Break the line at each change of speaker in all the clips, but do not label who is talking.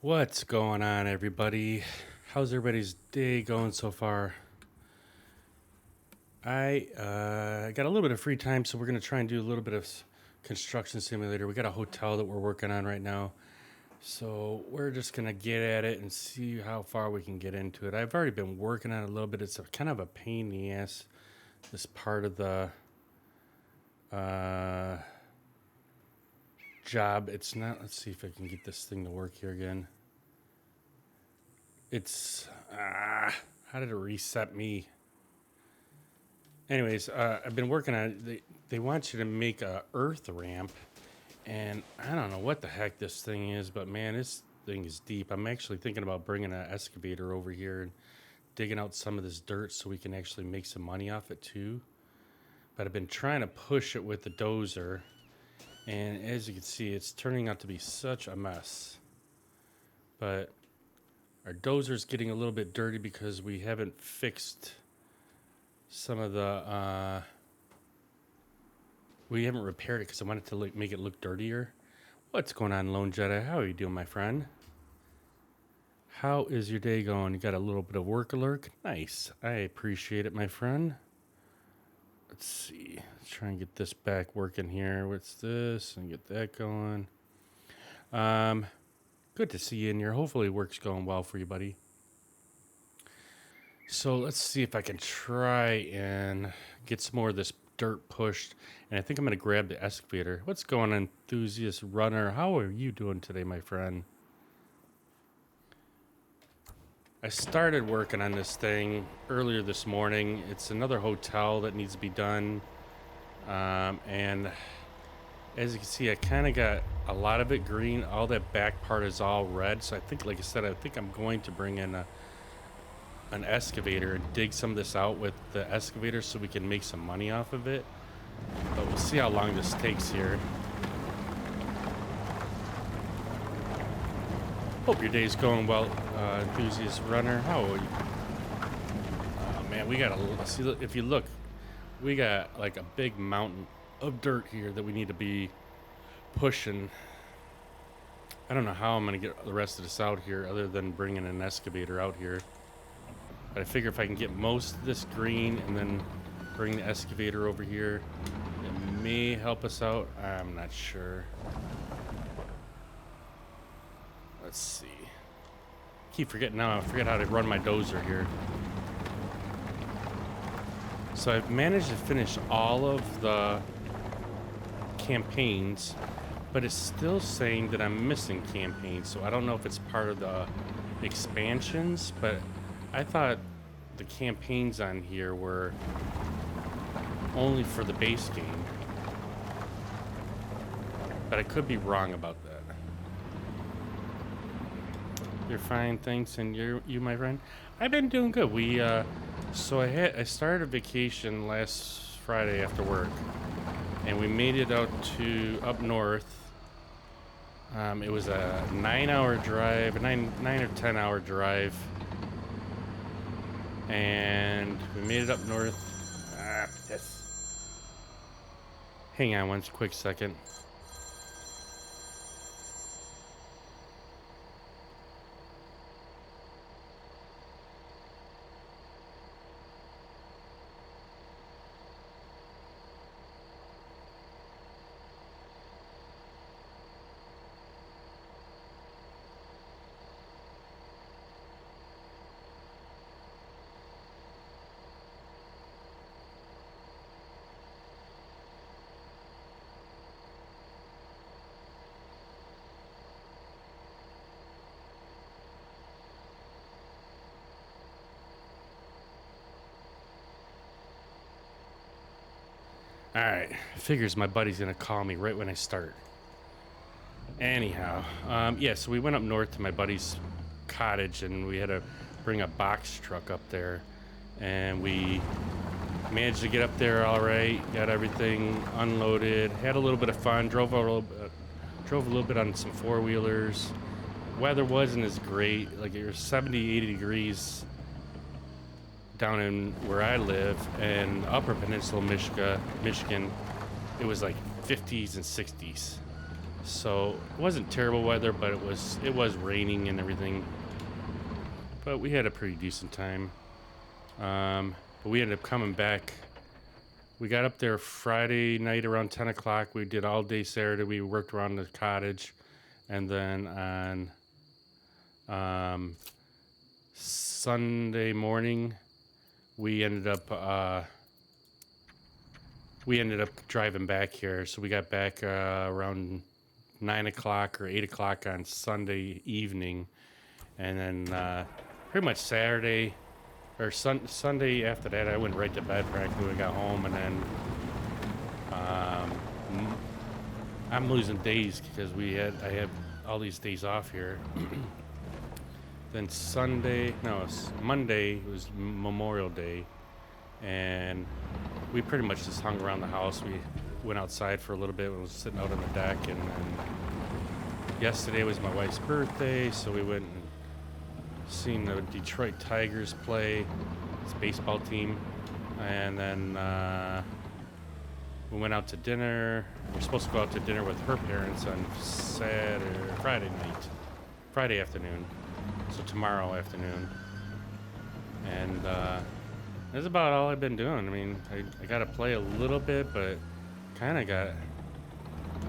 What's going on, everybody? How's everybody's day going so far? I got a little bit of free time, so we're going to try and do a little bit of construction simulator. We got a hotel that we're working on right now, so we're just going to get at it and see how far we can get into it. I've already been working on it a little bit. It's kind of a pain in the ass, this part of the job. It's not. Let's see if I can get this thing to work here again. It's how did it reset me? Anyways, I've been working on it. They want you to make a earth ramp, and I don't know what the heck this thing is, but man, this thing is deep. I'm actually thinking about bringing an excavator over here and digging out some of this dirt so we can actually make some money off it too. But I've been trying to push it with the dozer, and as you can see, it's turning out to be such a mess. But our dozer's getting a little bit dirty because we haven't fixed some of the we haven't repaired it because I wanted to make it look dirtier. What's going on, Lone Jedi? How are you doing, my friend? How is your day going? You got a little bit of work alert? Nice. I appreciate it, my friend. Let's see. Let's try and get this back working here. What's this? And get that going. Good to see you in here. Hopefully work's going well for you, buddy. So let's see if I can try and get some more of this dirt pushed. And I think I'm going to grab the excavator. What's going on, enthusiast runner? How are you doing today, my friend? I started working on this thing earlier this morning. It's another hotel that needs to be done. And as you can see, I kind of got a lot of it green. All that back part is all red. So I think, like I said, I think I'm going to bring in an excavator and dig some of this out with the excavator so we can make some money off of it. But we'll see how long this takes here. Hope your day's going well, enthusiast runner. How are you? Oh man, we got a see. If you look, we got like a big mountain of dirt here that we need to be pushing. I don't know how I'm gonna get the rest of this out here other than bringing an excavator out here. But I figure if I can get most of this green and then bring the excavator over here, it may help us out. I'm not sure. Let's see. Keep forgetting now. I forget how to run my dozer here. So I've managed to finish all of the campaigns, but it's still saying that I'm missing campaigns. So I don't know if it's part of the expansions, but I thought the campaigns on here were only for the base game. But I could be wrong about that. You're fine, thanks, and you, my friend. I've been doing good. So I started a vacation last Friday after work, and we made it out to up north. It was a 9-hour drive, a 9 or 10-hour drive, and we made it up north. Yes. Hang on one quick second. All right, figures my buddy's gonna call me right when I start. Anyhow, yeah, so we went up north to my buddy's cottage, and we had to bring a box truck up there, and we managed to get up there all right, got everything unloaded, had a little bit of fun, drove a little bit on some four-wheelers. Weather wasn't as great, like it was 70, 80 degrees down in where I live, and Upper Peninsula, Michigan, it was like 50s and 60s. So it wasn't terrible weather, but it was raining and everything. But we had a pretty decent time. But we ended up coming back. We got up there Friday night around 10 o'clock. We did all day Saturday. We worked around the cottage. And then on Sunday morning, we ended up driving back here. So we got back around 9 o'clock or 8 o'clock on Sunday evening. And then pretty much Saturday or Sunday after that, I went right to bed practically when we got home. And then I'm losing days because I have all these days off here. Then it's Monday, it was Memorial Day, and we pretty much just hung around the house. We went outside for a little bit. We was sitting out on the deck, and then yesterday was my wife's birthday, so we went and seen the Detroit Tigers play. It's a baseball team, and then we went out to dinner. We're supposed to go out to dinner with her parents on Friday afternoon, so tomorrow afternoon. And that's about all I've been doing. I mean, I got to play a little bit, but kind of got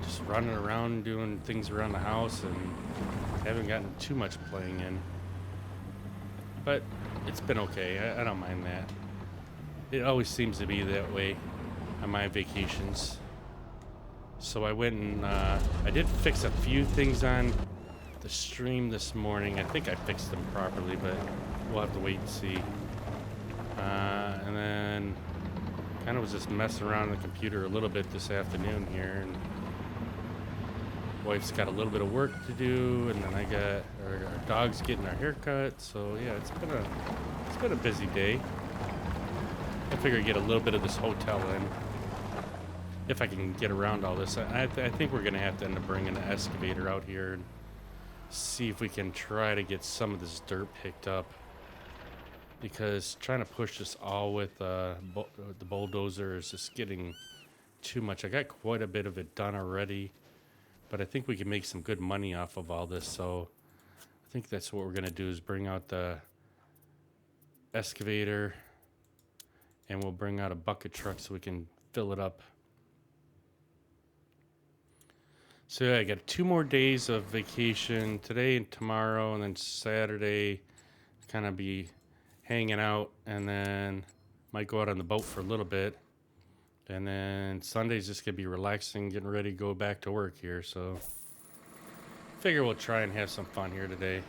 just running around doing things around the house and haven't gotten too much playing in. But it's been okay. I don't mind that. It always seems to be that way on my vacations. So I went and I did fix a few things on the stream this morning. I think I fixed them properly, but we'll have to wait and see. And then kind of was just messing around on the computer a little bit this afternoon here, and wife's got a little bit of work to do, and then our dog's getting our haircut. So yeah, it's been a busy day. I figure get a little bit of this hotel in if I can get around all this. I think we're gonna have to end up bringing an excavator out here and see if we can try to get some of this dirt picked up, because trying to push this all with the bulldozer is just getting too much. I got quite a bit of it done already, but I think we can make some good money off of all this. So I think that's what we're gonna do, is bring out the excavator, and we'll bring out a bucket truck so we can fill it up. So yeah, I got 2 more days of vacation, today and tomorrow, and then Saturday kind of be hanging out, and then might go out on the boat for a little bit, and then Sunday's just gonna be relaxing, getting ready to go back to work here. So figure we'll try and have some fun here today.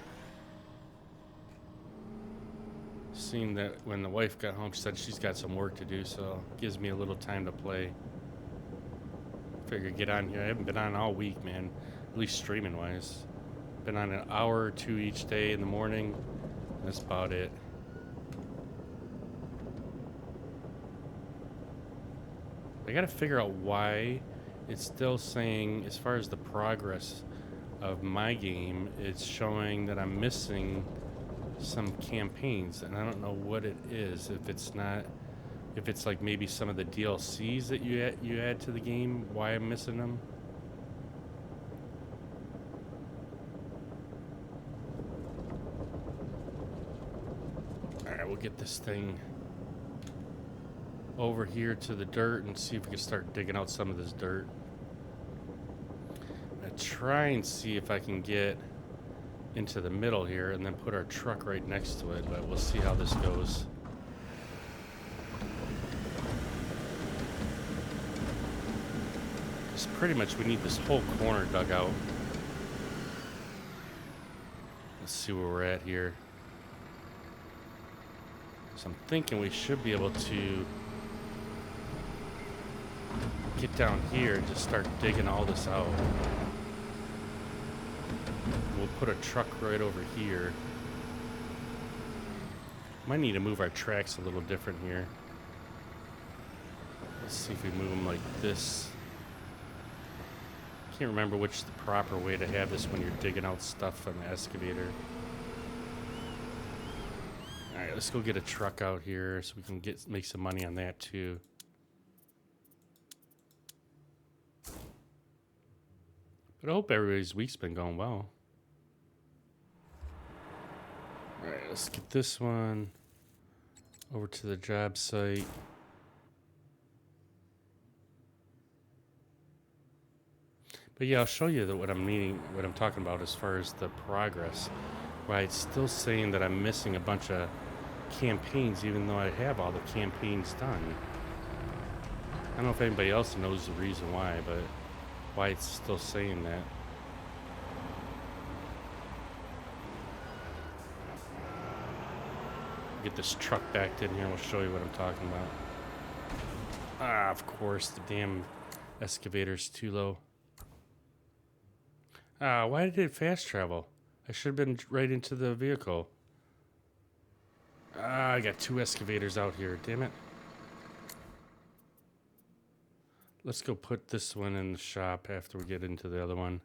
Seen that when the wife got home, she said she's got some work to do, so it gives me a little time to play. Figure get on here. I haven't been on all week, man, at least streaming wise. Been on an hour or 2 each day in the morning. That's about it. I gotta figure out why it's still saying, as far as the progress of my game, it's showing that I'm missing some campaigns, and I don't know what it is. If it's like maybe some of the DLCs that you add to the game, why I'm missing them. All right, we'll get this thing over here to the dirt and see if we can start digging out some of this dirt. I try and see if I can get into the middle here and then put our truck right next to it, but we'll see how this goes. Just pretty much we need this whole corner dug out. Let's see where we're at here. So I'm thinking we should be able to get down here and just start digging all this out. We'll put a truck right over here. Might need to move our tracks a little different here. Let's see if we move them like this. Can't remember which is the proper way to have this when you're digging out stuff from the excavator. All right, let's go get a truck out here so we can make some money on that too. But I hope everybody's week's been going well. All right, let's get this one over to the job site. But yeah, I'll show you what I'm talking about as far as the progress. Why it's still saying that I'm missing a bunch of campaigns, even though I have all the campaigns done. I don't know if anybody else knows the reason why, but why it's still saying that. Get this truck backed in here and we'll show you what I'm talking about. Ah, of course, the damn excavator's too low. Ah, why did it fast travel? I should have been right into the vehicle. Ah, I got 2 excavators out here, damn it. Let's go put this one in the shop after we get into the other one.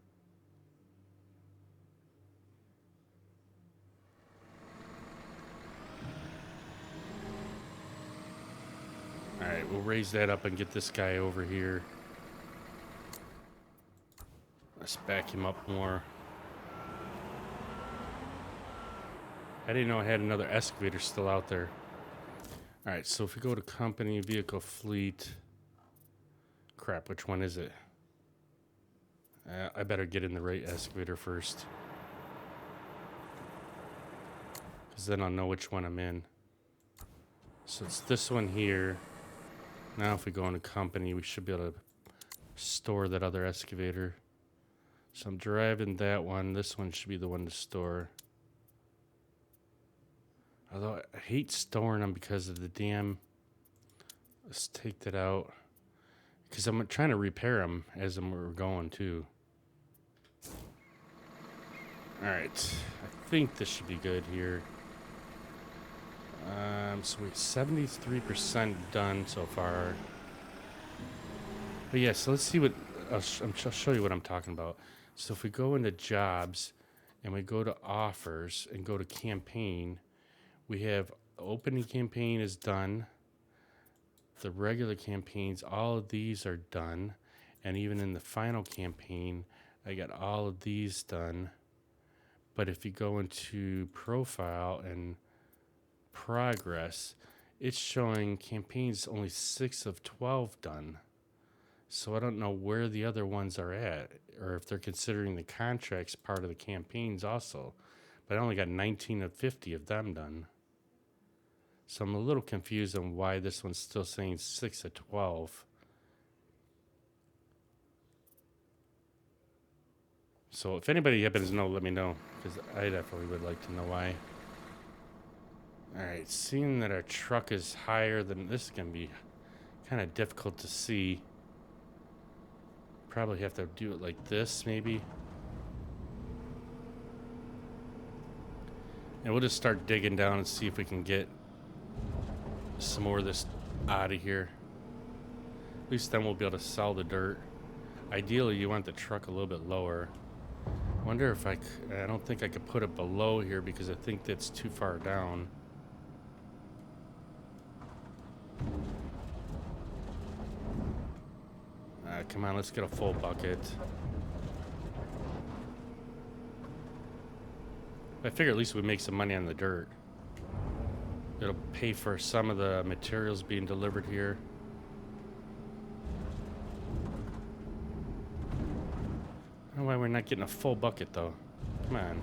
Alright, we'll raise that up and get this guy over here. Let's back him up more. I didn't know I had another excavator still out there. Alright, so if we go to company, vehicle, fleet. Crap, which one is it? I better get in the right excavator first. Because then I'll know which one I'm in. So it's this one here. Now if we go into company, we should be able to store that other excavator. So I'm driving that one. This one should be the one to store. Although I hate storing them because of the damn... Let's take that out. Because I'm trying to repair them as we're going too. Alright. I think this should be good here. So we're 73% done so far. But yeah, so let's see what... I'll show you what I'm talking about. So if we go into jobs and we go to offers and go to campaign, we have opening campaign is done. The regular campaigns, all of these are done. And even in the final campaign, I got all of these done. But if you go into profile and progress, it's showing campaigns only 6 of 12 done. So I don't know where the other ones are at, or if they're considering the contracts part of the campaigns also. But I only got 19 of 50 of them done. So I'm a little confused on why this one's still saying 6 of 12. So if anybody happens to know, let me know, because I definitely would like to know why. Alright, seeing that our truck is higher than this is going to be kind of difficult to see. Probably have to do it like this, maybe. And we'll just start digging down and see if we can get some more of this out of here. At least then we'll be able to sell the dirt. Ideally, you want the truck a little bit lower. Wonder if I don't think I could put it below here because I think that's too far down. Come on, let's get a full bucket. I figure at least we make some money on the dirt. It'll pay for some of the materials being delivered here. I don't know why we're not getting a full bucket though. Come on.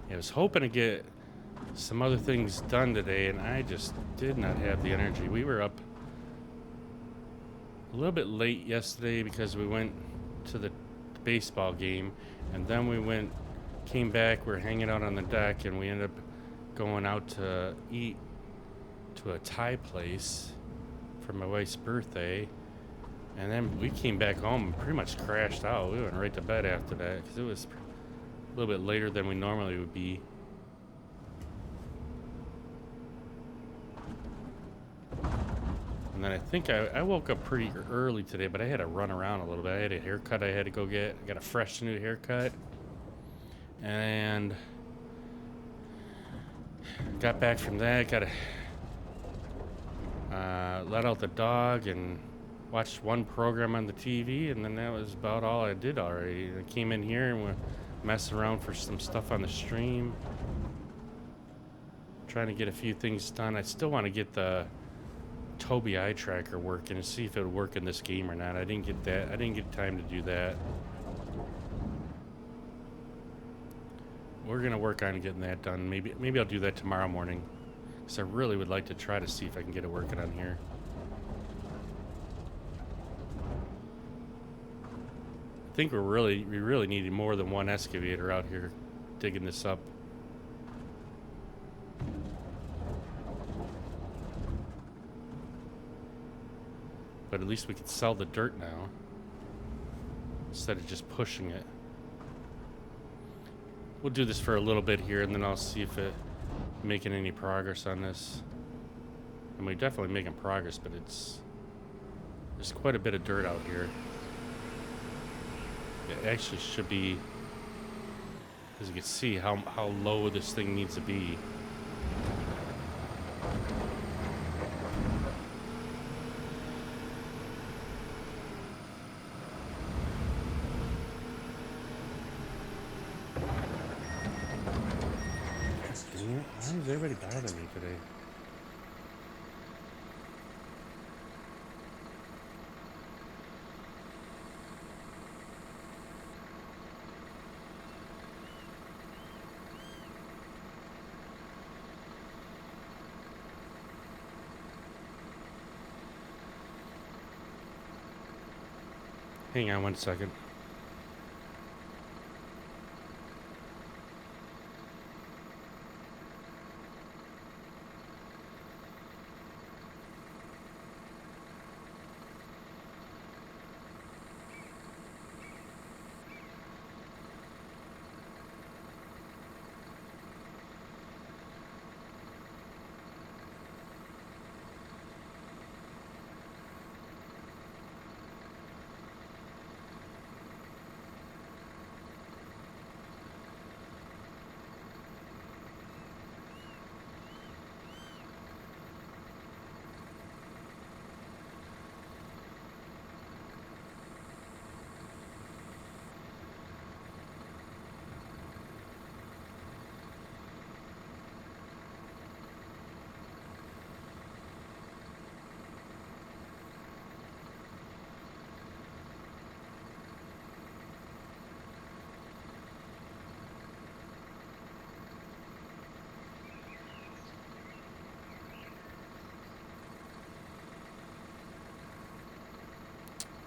I was hoping to get some other things done today, and I just did not have the energy. We were up a little bit late yesterday because we went to the baseball game, and then we came back, we were hanging out on the deck, and we ended up going out to eat to a Thai place for my wife's birthday. And then we came back home and pretty much crashed out. We went right to bed after that because it was a little bit later than we normally would be. And then I think I woke up pretty early today, but I had to run around a little bit. I had a haircut I had to go get. I got a fresh new haircut. And got back from that, got to let out the dog and watched one program on the TV, and then that was about all I did already. I came in here and went messing around for some stuff on the stream, trying to get a few things done. I still want to get the Tobii eye tracker working and see if it would work in this game or not. I didn't get that. I didn't get time to do that. We're gonna work on getting that done. Maybe I'll do that tomorrow morning, because I really would like to try to see if I can get it working on here. I think we really need more than one excavator out here digging this up. But at least we could sell the dirt now, instead of just pushing it. We'll do this for a little bit here, and then I'll see if it making any progress on this. And we're definitely making progress, but there's quite a bit of dirt out here. It actually should be, as you can see, how low this thing needs to be. Why is everybody bothering me today? Hang on one second.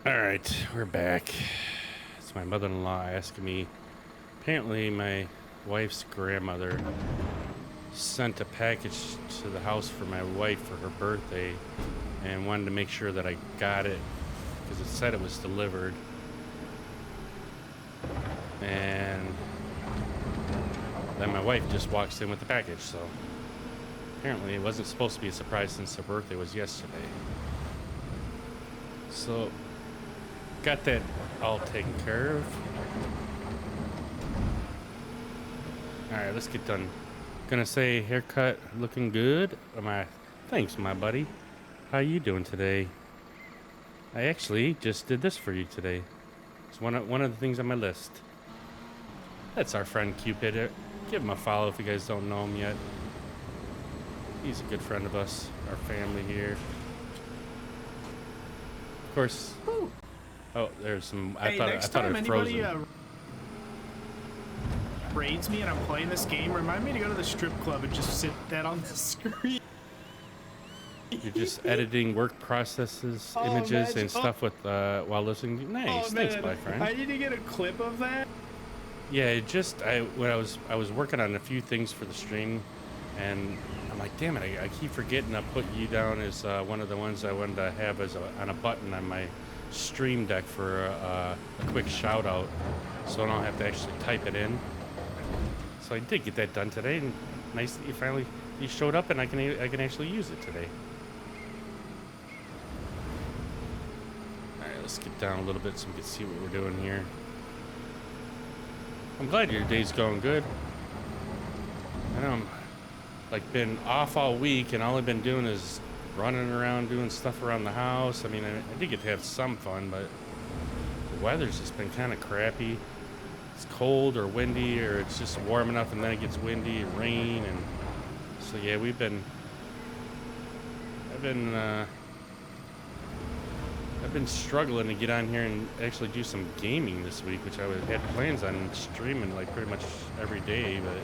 All right, we're back. It's my mother-in-law asking me. Apparently, my wife's grandmother sent a package to the house for my wife for her birthday, and wanted to make sure that I got it because it said it was delivered. And then my wife just walks in with the package. So apparently, it wasn't supposed to be a surprise since her birthday was yesterday. So got that all taken care of. All right, let's get done. Gonna say haircut looking good. Thanks, my buddy. How you doing today? I actually just did this for you today. It's one of the things on my list. That's our friend Cupid. Give him a follow if you guys don't know him yet. He's a good friend of us, our family here. Of course.
Ooh.
Oh, there's some.
Hey,
I
next
thought
time
it frozen.
anybody raids me and I'm playing this game, remind me to go to the strip club and just sit that on the screen.
You're just editing work processes, images, and stuff with while listening. Nice, thanks, my friend.
I need to get a clip of that.
Yeah, when I was working on a few things for the stream, and I'm like, damn it, I keep forgetting I put you down as one of the ones I wanted to have as on a button on my stream deck for a quick shout out, so I don't have to actually type it in. So I did get that done today, and nice that you showed up, and I can actually use it today. All right, let's get down a little bit so we can see what we're doing here. I'm glad your day's going good. I know like been off all week, and all I've been doing is running around doing stuff around the house. I mean, I did get to have some fun, but the weather's just been kind of crappy. It's cold or windy, or it's just warm enough and then it gets windy and rain, and so yeah, I've been struggling to get on here and actually do some gaming this week, which had plans on streaming like pretty much every day, but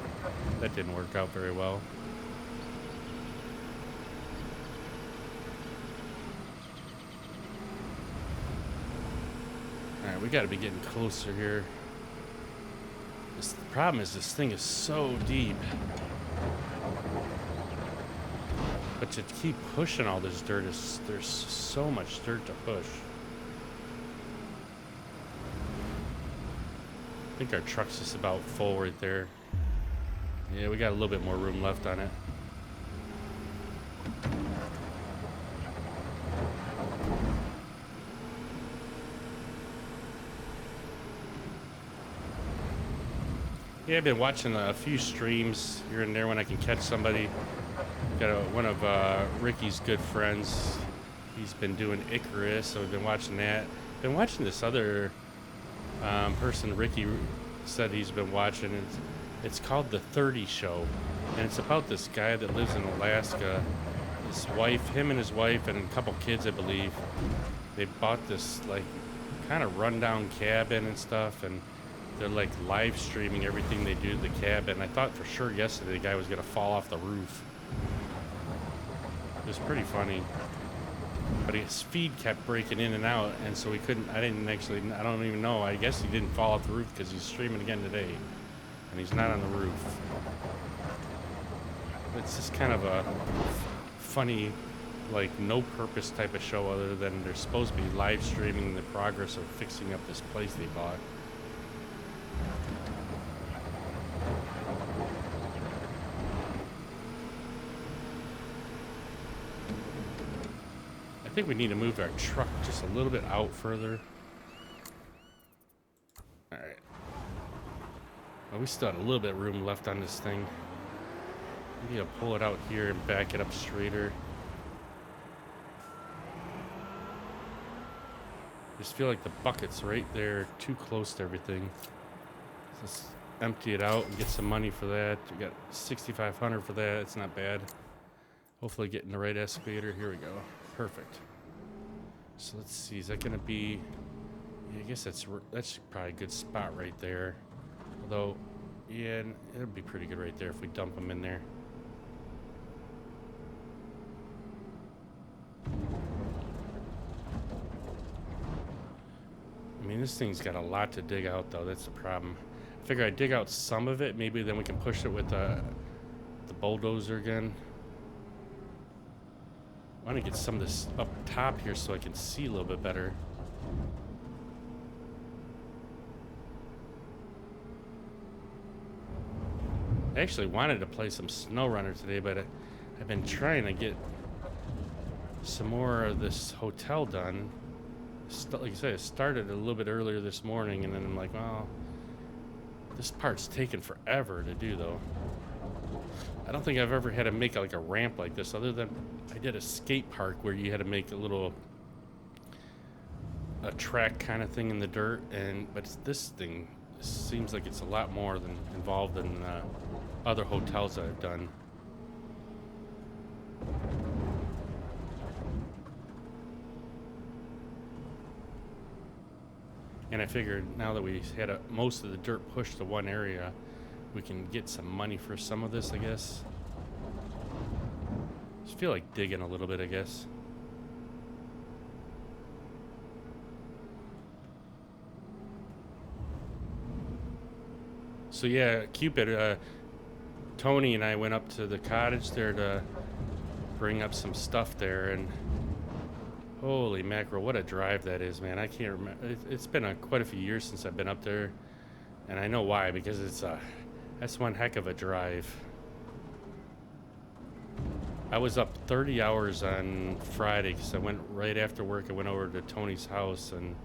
that didn't work out very well. All right, we got to be getting closer here. The problem is this thing is so deep. But to keep pushing all this dirt, there's so much dirt to push. I think our truck's just about full right there. Yeah, we got a little bit more room left on it. Yeah, I've been watching a few streams here and there when I can catch somebody. Got one of Ricky's good friends. He's been doing Icarus, so we've been watching that. Been watching this other person Ricky said he's been watching. It's called The 30 Show, and it's about this guy that lives in Alaska. His wife, him and his wife and a couple kids, I believe, they bought this like kind of rundown cabin and stuff, and they're like live streaming everything they do to the cabin. I thought for sure yesterday the guy was gonna fall off the roof. It was pretty funny, but his feed kept breaking in and out, and so we couldn't. I don't even know. I guess he didn't fall off the roof because he's streaming again today, and he's not on the roof. It's just kind of a funny, like no purpose type of show, other than they're supposed to be live streaming the progress of fixing up this place they bought. I think we need to move our truck just a little bit out further. All right. Well, we still have a little bit of room left on this thing. We need to pull it out here and back it up straighter. I just feel like the bucket's right there, too close to everything. Let's empty it out and get some money for that. We got $6,500 for that. It's not bad. Hopefully getting the right excavator. Here we go. Perfect. So let's see. Is that going to be... Yeah, I guess that's probably a good spot right there. Although, yeah, it'll be pretty good right there if we dump them in there. I mean, this thing's got a lot to dig out, though. That's the problem. I figure I'd dig out some of it. Maybe then we can push it with the bulldozer again. I want to get some of this up top here so I can see a little bit better. I actually wanted to play some SnowRunner today, but I've been trying to get some more of this hotel done. Like I said, it started a little bit earlier this morning, and then I'm like, well, this part's taking forever to do, though. I don't think I've ever had to make like a ramp like this, other than I did a skate park where you had to make a track kind of thing in the dirt, but this thing seems like it's a lot more than involved than other hotels that I've done. And I figured now that we had most of the dirt pushed to one area, we can get some money for some of this, I guess. Just feel like digging a little bit, I guess. So yeah, Cupid, Tony and I went up to the cottage there to bring up some stuff there, and holy mackerel, what a drive that is, man. I can't remember. It's been quite a few years since I've been up there, and I know why, because that's one heck of a drive. I was up 30 hours on Friday because I went right after work. I went over to Tony's house, and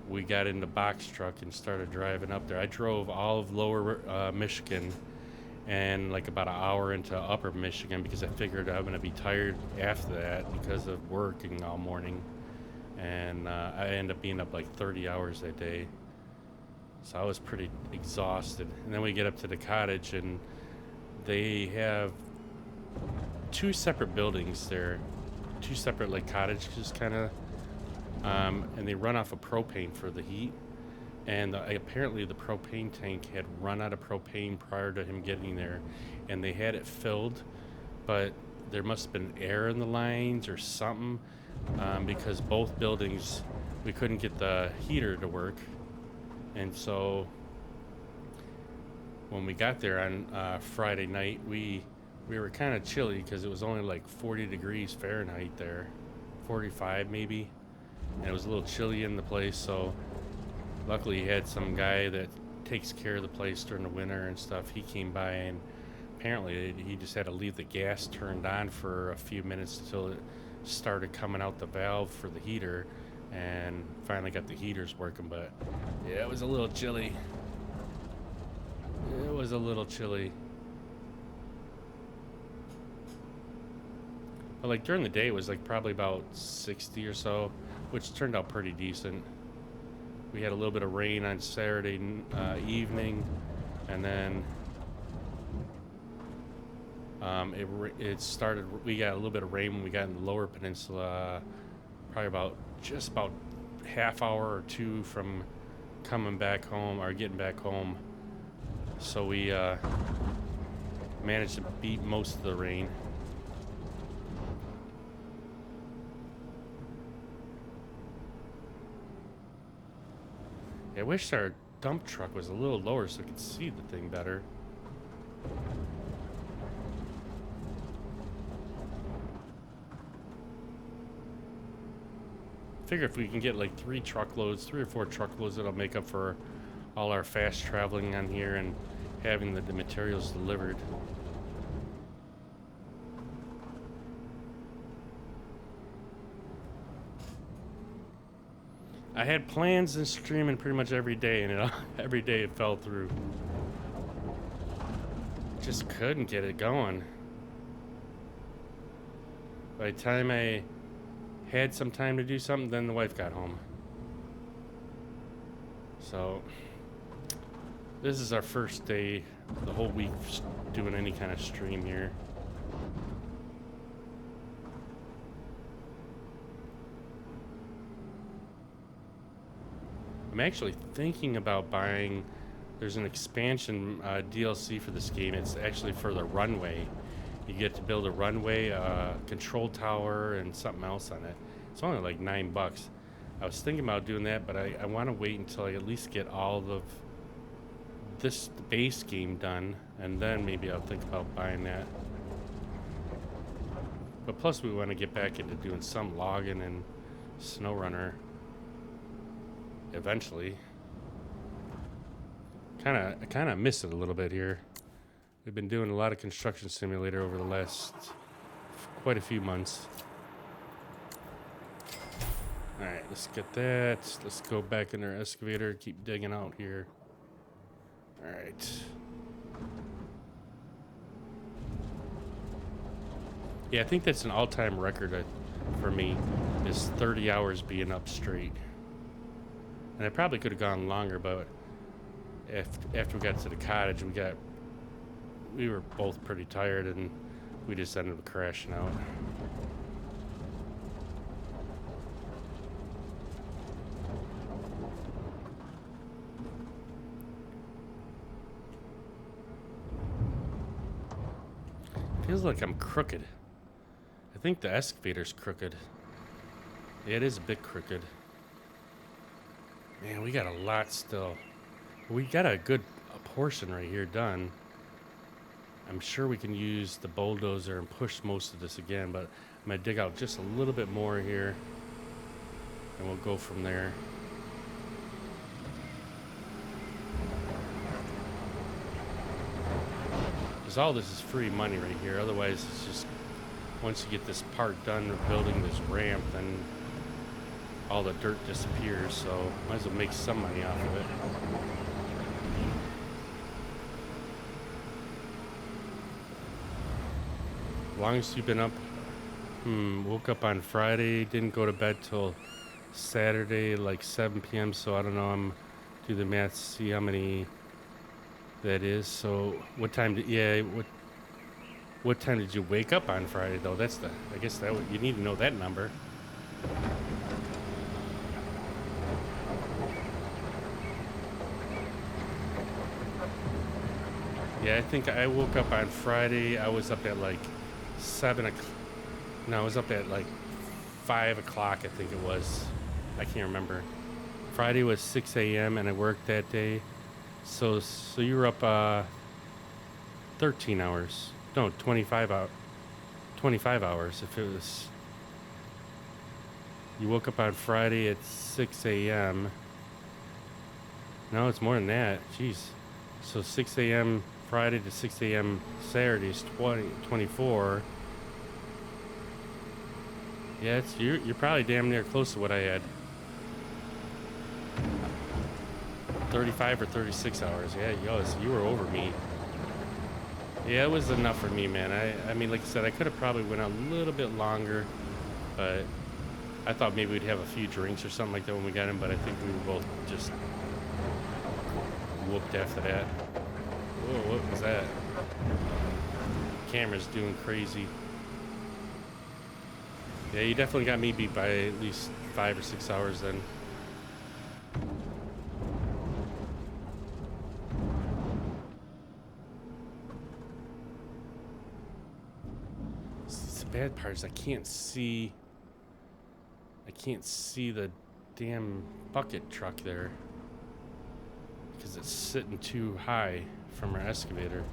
we got in the box truck and started driving up there. I drove all of lower Michigan, and like about an hour into Upper Michigan because I figured I'm gonna be tired after that because of working all morning, and I ended up being up like 30 hours that day. So I was pretty exhausted. And then we get up to the cottage, and they have two separate buildings there, two separate like cottages kind of, and they run off of propane for the heat. And apparently the propane tank had run out of propane prior to him getting there, and they had it filled, but there must have been air in the lines or something, because both buildings, we couldn't get the heater to work. And so when we got there on Friday night, we were kind of chilly because it was only like 40 degrees Fahrenheit there, 45 maybe, and it was a little chilly in the place. So luckily he had some guy that takes care of the place during the winter and stuff. He came by, and apparently he just had to leave the gas turned on for a few minutes until it started coming out the valve for the heater, and finally got the heaters working. But yeah, it was a little chilly. It was a little chilly. But like during the day it was like probably about 60 or so, which turned out pretty decent. We had a little bit of rain on Saturday evening, and then it started. We got a little bit of rain when we got in the Lower Peninsula, probably about just about half hour or two from coming back home or getting back home. So we managed to beat most of the rain. I wish our dump truck was a little lower so we could see the thing better. Figure if we can get like 3 or 4 truckloads, that'll make up for all our fast traveling on here and having the materials delivered. I had plans in streaming pretty much every day, and every day it fell through. Just couldn't get it going. By the time I had some time to do something, then the wife got home. So this is our first day the whole week doing any kind of stream here. I'm actually thinking about buying, there's an expansion DLC for this game. It's actually for the runway. You get to build a runway, control tower, and something else on it. It's only like $9. I was thinking about doing that, but I want to wait until I at least get all of this base game done, and then maybe I'll think about buying that. But plus we want to get back into doing some logging and SnowRunner eventually. I kind of miss it a little bit here. We've been doing a lot of Construction Simulator over the last quite a few months. All right, let's get that. Let's go back in our excavator, keep digging out here. All right. Yeah, I think that's an all-time record for me, is 30 hours being up straight. And I probably could have gone longer, but after we got to the cottage, we were both pretty tired, and we just ended up crashing out. Feels like I'm crooked. I think the excavator's crooked. Yeah, it is a bit crooked. Man, we got a lot still. We got a good portion right here done. I'm sure we can use the bulldozer and push most of this again, but I'm gonna dig out just a little bit more here, and we'll go from there. Because all this is free money right here. Otherwise, it's just, once you get this part done of building this ramp, then all the dirt disappears, so might as well make some money off of it. Longest you've been up? Woke up on Friday, didn't go to bed till Saturday, like 7 p.m. So I don't know. I'm do the math, see how many that is. So what time did what time did you wake up on Friday though? That's the I guess that you need to know that number. Yeah, I think I woke up on Friday. I was up at like 7 o'clock. No, I was up at like 5 o'clock. I think it was. I can't remember. Friday was 6 a.m. and I worked that day. So you were up 13 hours. No, 25 hours. If it was, you woke up on Friday at 6 a.m. No, it's more than that. Jeez. So 6 a.m. Friday to 6 a.m. Saturday is 24. Yeah, you're probably damn near close to what I had. 35 or 36 hours. Yeah, you were over me. Yeah, it was enough for me, man. I mean, like I said, I could have probably went a little bit longer, but I thought maybe we'd have a few drinks or something like that when we got in, but I think we were both just whooped after that. Whoa, what was that? Camera's doing crazy. Yeah, you definitely got me beat by at least 5 or 6 hours then. The bad part is I can't see the damn bucket truck there because it's sitting too high from our excavator.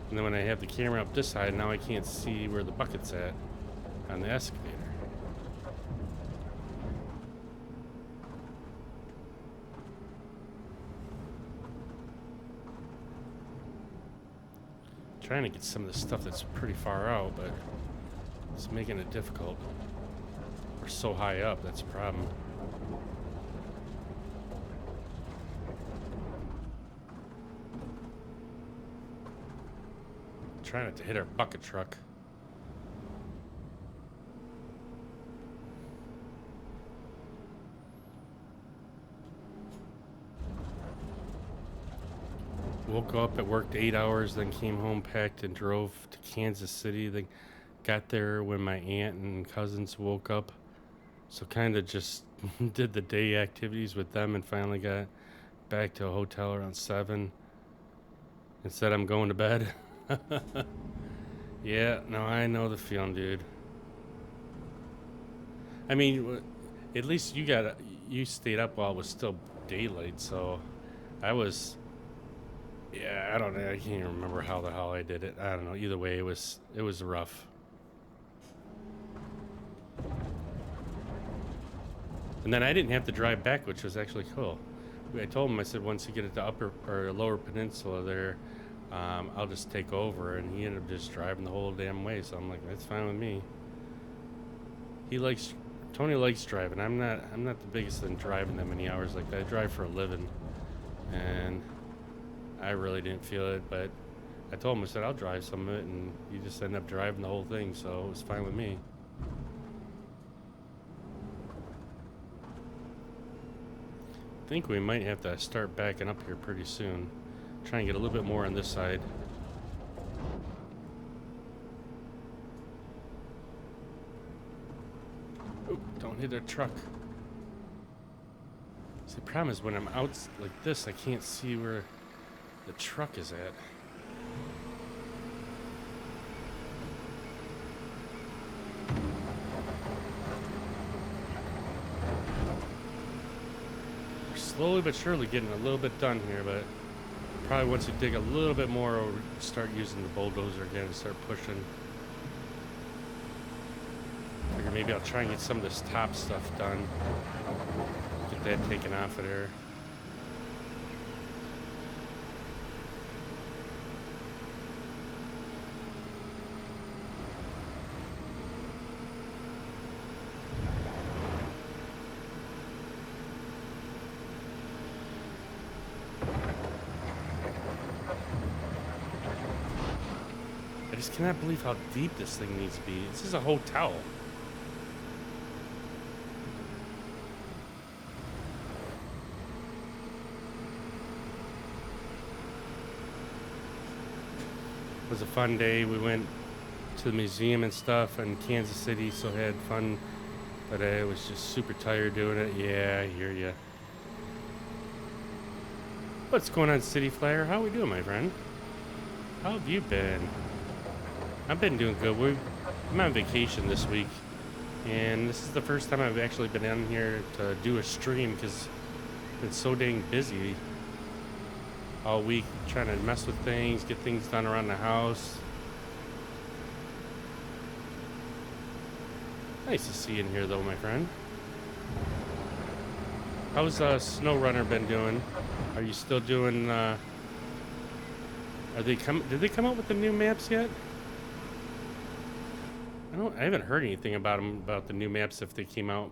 And then when I have the camera up this side, now I can't see where the bucket's at on the excavator. Trying to get some of the stuff that's pretty far out, but it's making it difficult. We're so high up, that's a problem. Trying not to hit our bucket truck. Woke up, I worked 8 hours, then came home, packed, and drove to Kansas City. Then got there when my aunt and cousins woke up. So kind of just did the day activities with them and finally got back to a hotel around 7 and said I'm going to bed. Yeah, no, I know the feeling, dude. I mean, at least you stayed up while it was still daylight, so I was, yeah, I don't know, I can't even remember how the hell I did it. I don't know, either way, it was rough. And then I didn't have to drive back, which was actually cool. I told him, I said, once you get at the upper or lower peninsula there, I'll just take over, and he ended up just driving the whole damn way. So I'm like, that's fine with me. Tony likes driving. I'm not the biggest in driving that many hours like that. I drive for a living, and I really didn't feel it. But I told him, I said, I'll drive some of it, and he just ended up driving the whole thing. So it was fine with me. I think we might have to start backing up here pretty soon. Try and get a little bit more on this side. Oh, don't hit a truck. See, the problem is when I'm out like this, I can't see where the truck is at. We're slowly but surely getting a little bit done here, but probably once you dig a little bit more, we'll start using the bulldozer again and start pushing. Figure maybe I'll try and get some of this top stuff done. Get that taken off of there. just cannot believe how deep this thing needs to be. This is a hotel. It was a fun day. We went to the museum and stuff in Kansas City, so I had fun. But I was just super tired doing it. Yeah, I hear ya. What's going on, City Flyer? How we doing, my friend? How have you been? I've been doing good. I'm on vacation this week, and this is the first time I've actually been in here to do a stream because I've been so dang busy all week trying to mess with things, get things done around the house. Nice to see you in here, though, my friend. How's SnowRunner been doing? Are you still doing? Did they come out with the new maps yet? I haven't heard anything about them, about the new maps if they came out.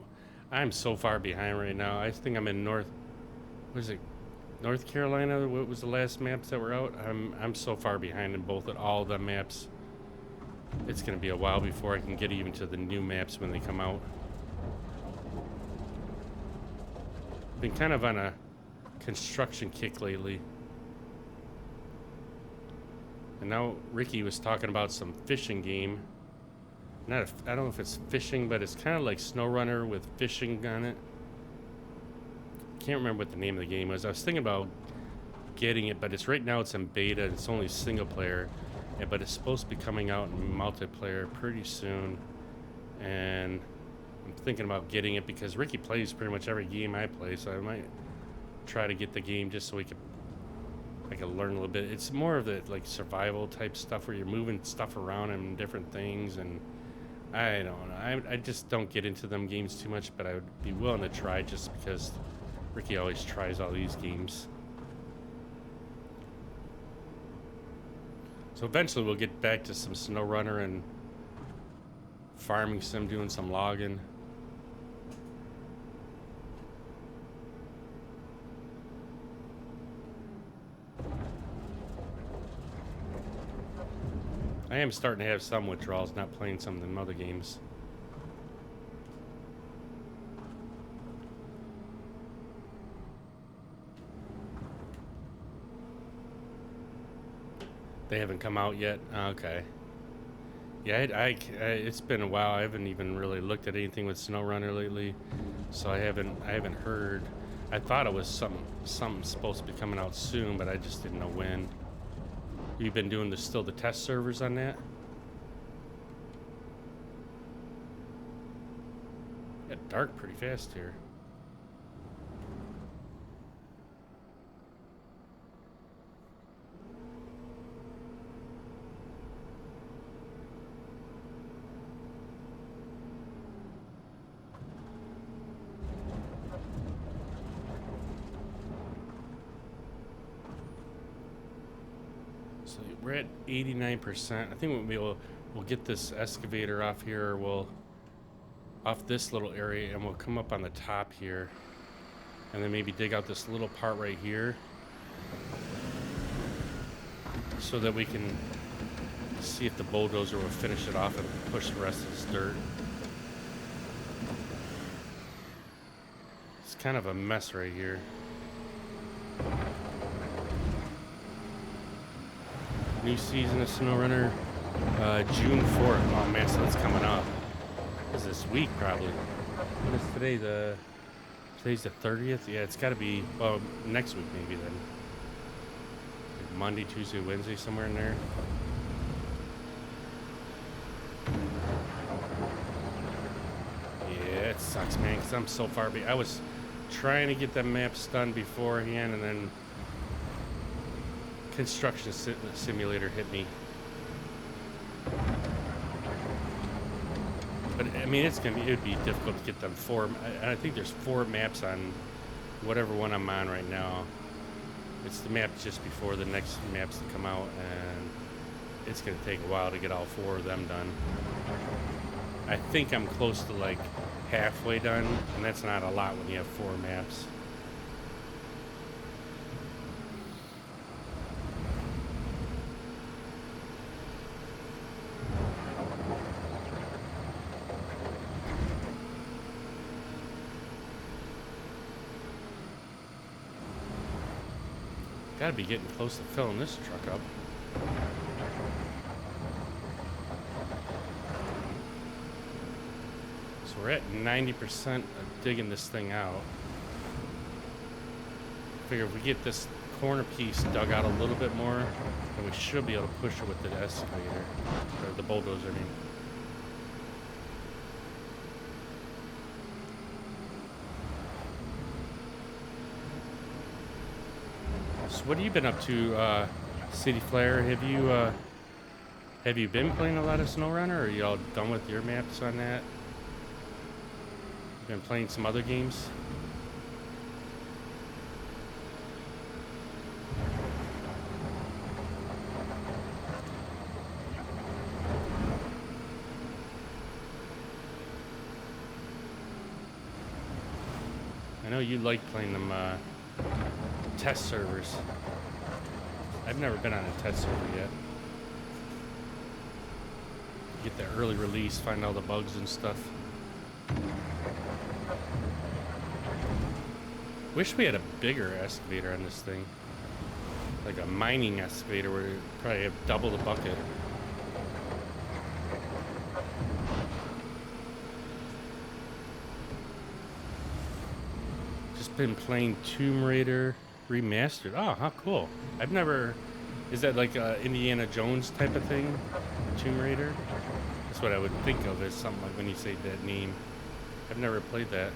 I'm so far behind right now. I think I'm in North Carolina. What was the last maps that were out? I'm so far behind in all the maps. It's gonna be a while before I can get even to the new maps when they come out. Been kind of on a construction kick lately. And now Ricky was talking about some fishing game. I don't know if it's fishing, but it's kind of like SnowRunner with fishing on it. Can't remember what the name of the game was. I was thinking about getting it, but right now it's in beta. It's only single player, but it's supposed to be coming out in multiplayer pretty soon. And I'm thinking about getting it because Ricky plays pretty much every game I play, so I might try to get the game just so I can learn a little bit. It's more of the like survival type stuff where you're moving stuff around and different things, and I don't know. I just don't get into them games too much, but I would be willing to try just because Ricky always tries all these games. So eventually we'll get back to some SnowRunner and farming sim, doing some logging. I am starting to have some withdrawals, not playing some of them other games. They haven't come out yet? Okay. Yeah, it's been a while. I haven't even really looked at anything with SnowRunner lately, so I haven't heard. I thought it was something supposed to be coming out soon, but I just didn't know when. You've been doing still the test servers on that? Got dark pretty fast here. So we're at 89%. I think we'll get this excavator off here, off this little area, and we'll come up on the top here, and then maybe dig out this little part right here, so that we can see if the bulldozer will finish it off and push the rest of this dirt. It's kind of a mess right here. New season of SnowRunner, June 4th. Oh man, so it's coming up. This is this week probably. What is today? Today's the 30th? Yeah, it's got to be, well, next week maybe then. Like Monday, Tuesday, Wednesday, somewhere in there. Yeah, it sucks, man, because I'm so far behind. I was trying to get the maps done beforehand, and then construction simulator hit me. But I mean, it'd be difficult to get them I think there's 4 maps on whatever one I'm on right now. It's the map just before the next maps to come out, and it's gonna take a while to get all 4 of them done. I think I'm close to like halfway done, and that's not a lot when you have 4 maps. Gotta be getting close to filling this truck up. So we're at 90% of digging this thing out. Figure if we get this corner piece dug out a little bit more, then we should be able to push it with the excavator, or the bulldozer, I mean. So what have you been up to, City Flare? Have you been playing a lot of SnowRunner, or are you all done with your maps on that? Been playing some other games? I know you like playing them test servers. I've never been on a test server yet. Get the early release, find all the bugs and stuff. Wish we had a bigger excavator on this thing. Like a mining excavator where you probably have double the bucket. Just been playing Tomb Raider Remastered. Oh, how cool. I've never... Is that like a Indiana Jones type of thing? Tomb Raider? That's what I would think of as something like when you say that name. I've never played that.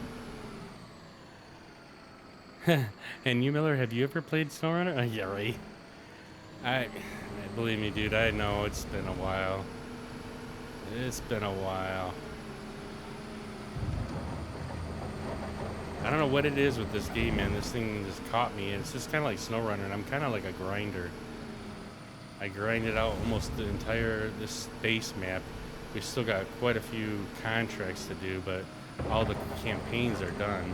And you, Miller, have you ever played SnowRunner? Yeah, right. Believe me, dude, I know it's been a while. It's been a while. I don't know what it is with this game, man. This thing just caught me, and it's just kind of like SnowRunner, and I'm kind of like a grinder. I grinded out almost the entire this base map. We've still got quite a few contracts to do, but all the campaigns are done.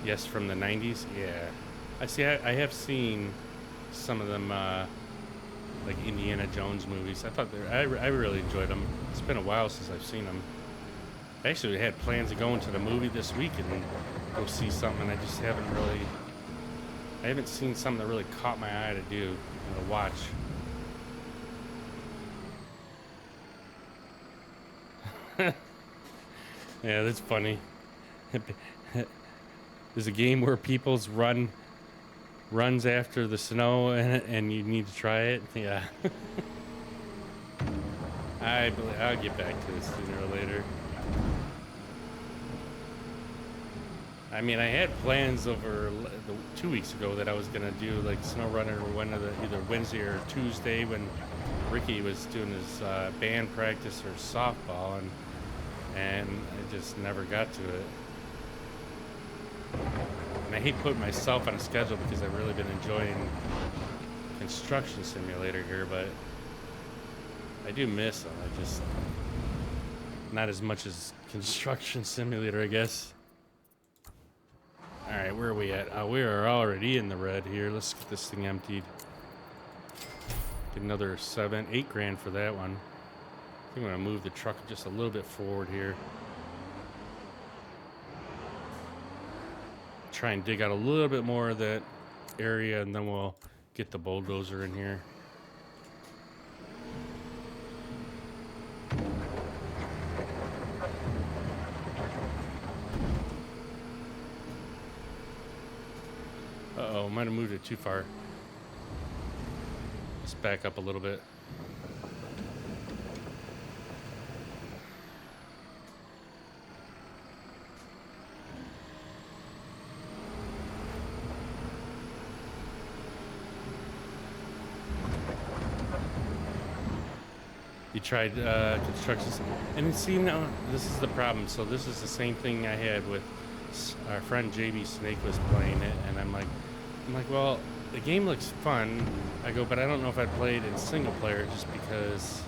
Yes, from the 90s? Yeah. I see, I have seen some of them, like Indiana Jones movies. I thought I really enjoyed them. It's been a while since I've seen them. I actually had plans of going to the movie this week and go see something. I just haven't really... I haven't seen something that really caught my eye to do, to watch. Yeah, that's funny. There's a game where people's runs after the snow and you need to try it. Yeah. I'll get back to this sooner or later. I mean, I had plans over 2 weeks ago that I was gonna do like SnowRunner either Wednesday or Tuesday when Ricky was doing his band practice or softball, and I just never got to it. And I hate putting myself on a schedule because I've really been enjoying Construction Simulator here, but I do miss them. I just not as much as Construction Simulator, I guess. All right, where are we at? We are already in the red here. Let's get this thing emptied. Get another 8 grand for that one. I think I'm gonna move the truck just a little bit forward here. Try and dig out a little bit more of that area, and then we'll get the bulldozer in here. Uh-oh, might have moved it too far. Let's back up a little bit. You tried construction, and see, now this is the problem. So this is the same thing I had with our friend JB Snake was playing it, and I'm like, well, the game looks fun. I go, but I don't know if I'd play it in single player just because,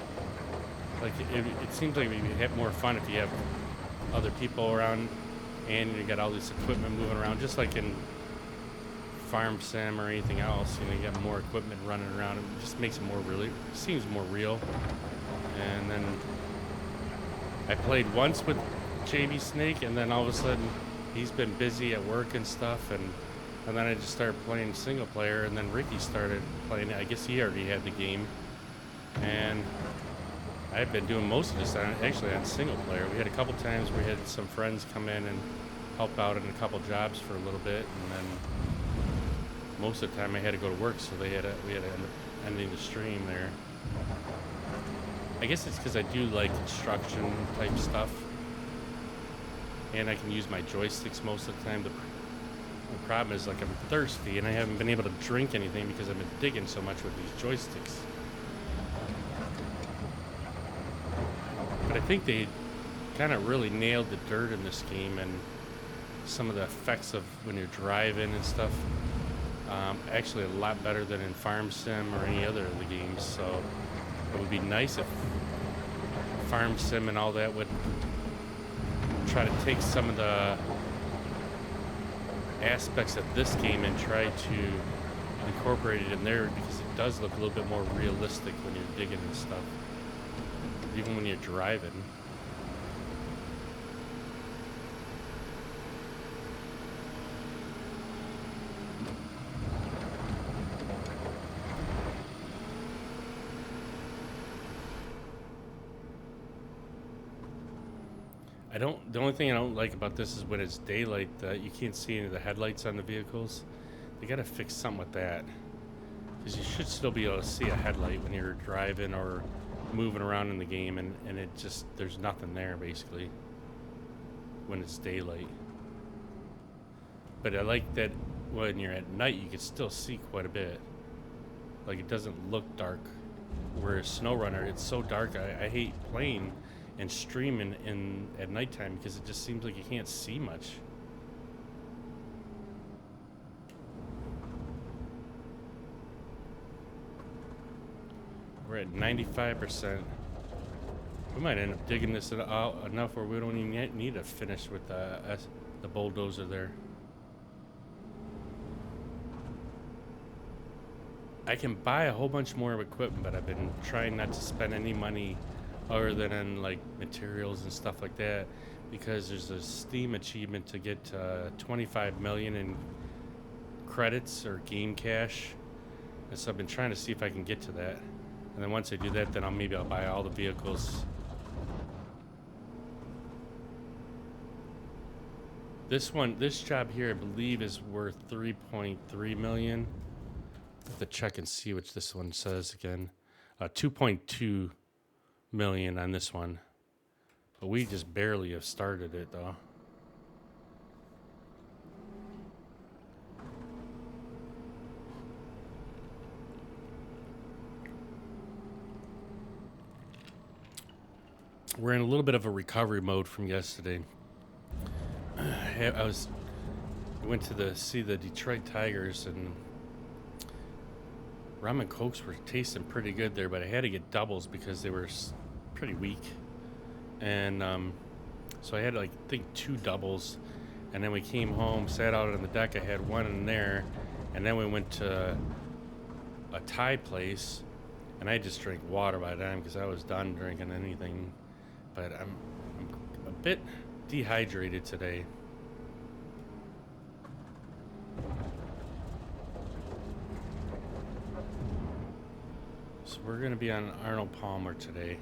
like, it seems like maybe you have more fun if you have other people around, and you got all this equipment moving around, just like in Farm Sim or anything else. You know, you got more equipment running around. It just makes it more really, seems more real. And then I played once with JB Snake, and then all of a sudden he's been busy at work and stuff, and And then I just started playing single player, and then Ricky started playing it. I guess he already had the game. And I've been doing most of this actually on single player. We had a couple times we had some friends come in and help out in a couple jobs for a little bit, and then most of the time I had to go to work, so we had to end up ending the stream there. I guess it's because I do like construction type stuff, and I can use my joysticks most of the time. The problem is, like, I'm thirsty and I haven't been able to drink anything because I've been digging so much with these joysticks. But I think they kind of really nailed the dirt in this game, and some of the effects of when you're driving and stuff. Actually a lot better than in Farm Sim or any other of the games. So it would be nice if Farm Sim and all that would try to take some of the aspects of this game and try to incorporate it in there, because it does look a little bit more realistic when you're digging and stuff, even when you're driving. The only thing I don't like about this is when it's daylight, you can't see any of the headlights on the vehicles. They gotta fix something with that, because you should still be able to see a headlight when you're driving or moving around in the game, and it just, there's nothing there basically when it's daylight. But I like that when you're at night you can still see quite a bit. Like, it doesn't look dark. Whereas SnowRunner, it's so dark. I hate playing and streaming at nighttime because it just seems like you can't see much. We're at 95%. We might end up digging this out enough where we don't even need to finish with the bulldozer there. I can buy a whole bunch more of equipment, but I've been trying not to spend any money other than on, like, materials and stuff like that, because there's a Steam achievement to get 25 million in credits or game cash, and so I've been trying to see if I can get to that. And then once I do that, then maybe I'll buy all the vehicles. This job here, I believe, is worth 3.3 million. I have to check and see which this one says again. 2.2 million on this one, but we just barely have started it though. We're in a little bit of a recovery mode from yesterday. I went to see the Detroit Tigers, and rum and cokes were tasting pretty good there, but I had to get doubles because they were pretty weak. And so I had, like, I think 2 doubles, and then we came home, sat out on the deck. I had one in there, and then we went to a Thai place, and I just drank water by the time because I was done drinking anything. But I'm a bit dehydrated today. So we're going to be on Arnold Palmer today.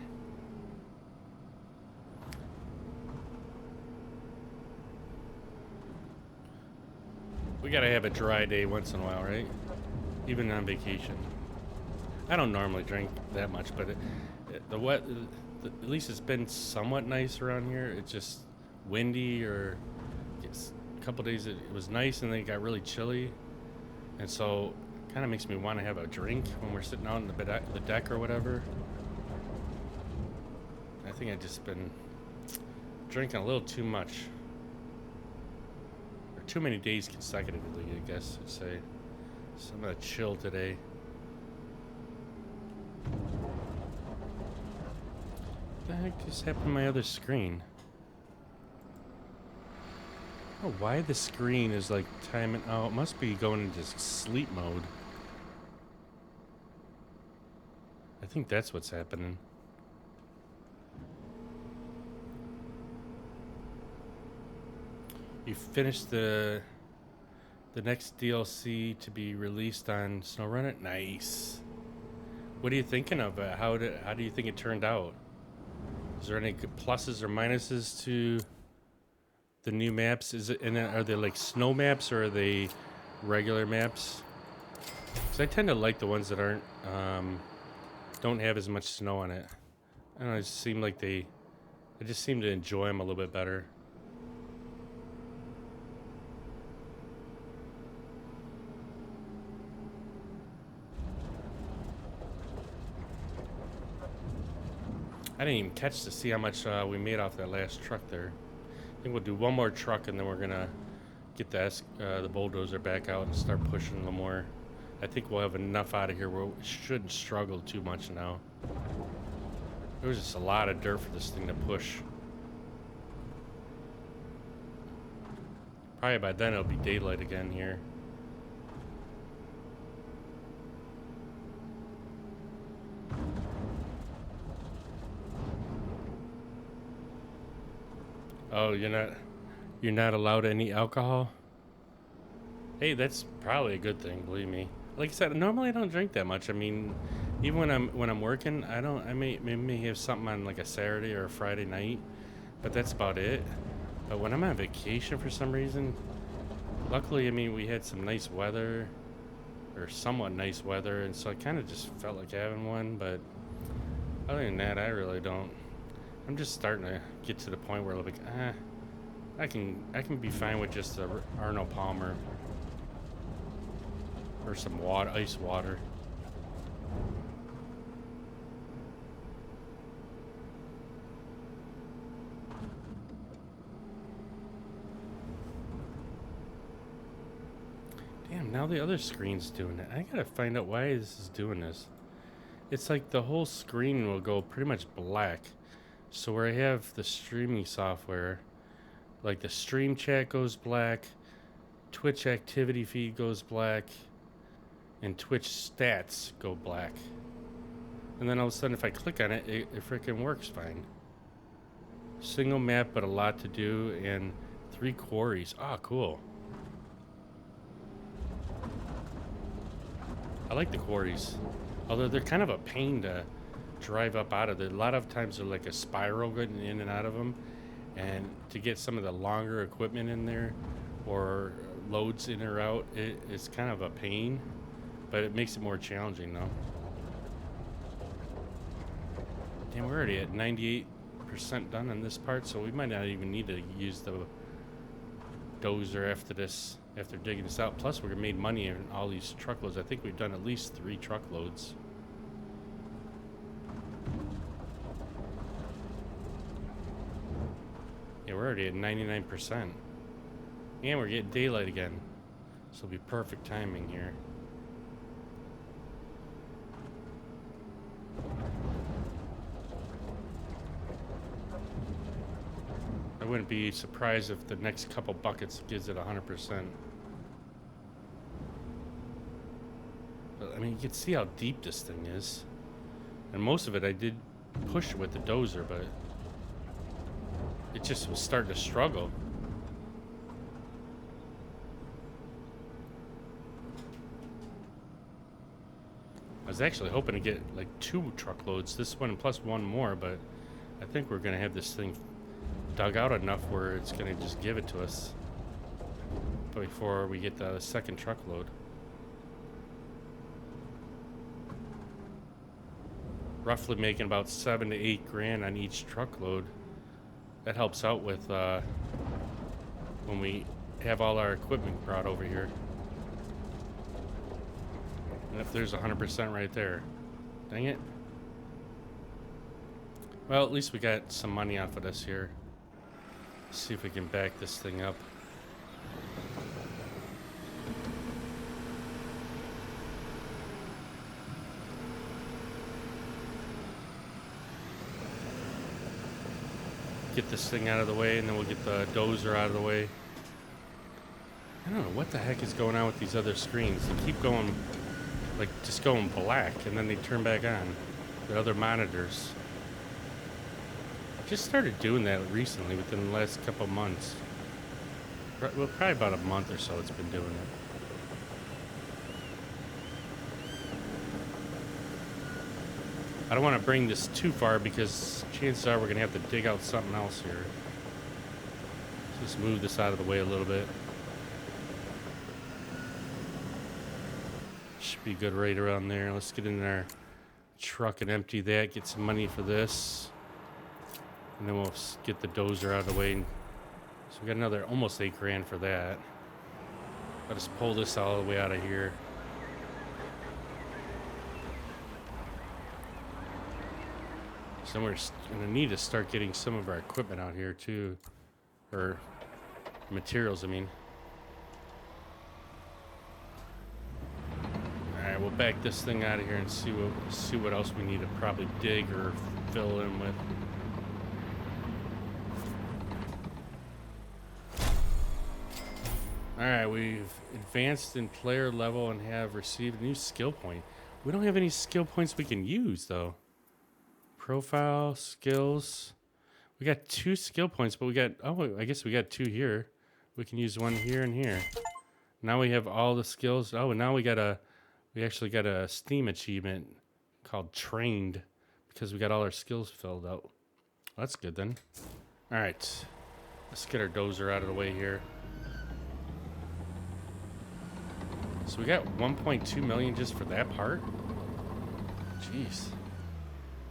We got to have a dry day once in a while, right? Even on vacation. I don't normally drink that much, but at least it's been somewhat nice around here. It's just windy, or a couple days it was nice, and then it got really chilly. And so kind of makes me want to have a drink when we're sitting out on the deck or whatever. I think I've just been drinking a little too much, or too many days consecutively, I guess I'd say. So I'm gonna chill today. What the heck just happened to my other screen? I don't know why the screen is, like, timing. Oh, it must be going into sleep mode. I think that's what's happening. You finished the The next DLC to be released on SnowRunner. Nice. What are you thinking of it? How do you think it turned out? Is there any pluses or minuses to the new maps? Are they like snow maps or are they regular maps? Because I tend to like the ones that aren't don't have as much snow on it. I don't know. It just seemed like I just seem to enjoy them a little bit better. I didn't even catch to see how much we made off that last truck there. I think we'll do one more truck and then we're gonna get the bulldozer back out and start pushing a little more. I think we'll have enough out of here where we shouldn't struggle too much now. There was just a lot of dirt for this thing to push. Probably by then it'll be daylight again here. Oh, you're not allowed any alcohol? Hey, that's probably a good thing, believe me. Like I said, normally I don't drink that much. I mean, even when I'm working, I may have something on like a Saturday or a Friday night, but that's about it. But when I'm on vacation for some reason, luckily, I mean, we had some nice weather, or somewhat nice weather, and so I kind of just felt like having one, but other than that, I really don't. I'm just starting to get to the point where like, I can be fine with just the Arnold Palmer or some water, ice water. Damn, now the other screen's doing it. I gotta find out why this is doing this. It's like the whole screen will go pretty much black. So where I have the streaming software, like the stream chat goes black, Twitch activity feed goes black, and Twitch stats go black. And then all of a sudden if I click on it, it freaking works fine. Single map but a lot to do and 3 quarries. Ah, cool. I like the quarries. Although they're kind of a pain to drive up out of there. A lot of times they're like a spiral getting in and out of them, and to get some of the longer equipment in there or loads in or out, it's kind of a pain, but it makes it more challenging though. Damn, we're already at 98% done on this part, so we might not even need to use the dozer after this, after digging this out. Plus we made money in all these truckloads. I think we've done at least 3 truckloads. Yeah, we're already at 99%. And we're getting daylight again. So it'll be perfect timing here. I wouldn't be surprised if the next couple buckets gives it 100%. But, I mean, you can see how deep this thing is. And most of it I did push it with the dozer, but it just was starting to struggle. I was actually hoping to get like 2 truckloads, this one plus 1 more, but I think we're gonna have this thing dug out enough where it's gonna just give it to us before we get the second truckload. Roughly making about 7 to 8 grand on each truckload. That helps out with when we have all our equipment brought over here. And if there's 100% right there. Dang it. Well, at least we got some money off of this here. Let's see if we can back this thing up. Get this thing out of the way, and then we'll get the dozer out of the way. I don't know what the heck is going on with these other screens. They keep going, like, just going black, and then they turn back on. The other monitors. I just started doing that recently, within the last couple months. Well, probably about a month or so it's been doing it. I don't want to bring this too far because chances are we're going to have to dig out something else here. Just move this out of the way a little bit. Should be good right around there. Let's get in our truck and empty that, get some money for this. And then we'll get the dozer out of the way. So we got another almost 8 grand for that. Let us pull this all the way out of here. So we're going to need to start getting some of our equipment out here too. Or materials, I mean. Alright, we'll back this thing out of here and see what else we need to probably dig or fill in with. Alright, we've advanced in player level and have received a new skill point. We don't have any skill points we can use though. Profile, skills. We got 2 skill points, but we got, oh, I guess we got 2 here. We can use 1 here and here. Now we have all the skills. Oh, and now we actually got a Steam achievement called Trained because we got all our skills filled out. Well, that's good then. All right, let's get our dozer out of the way here. So we got 1.2 million just for that part? Jeez.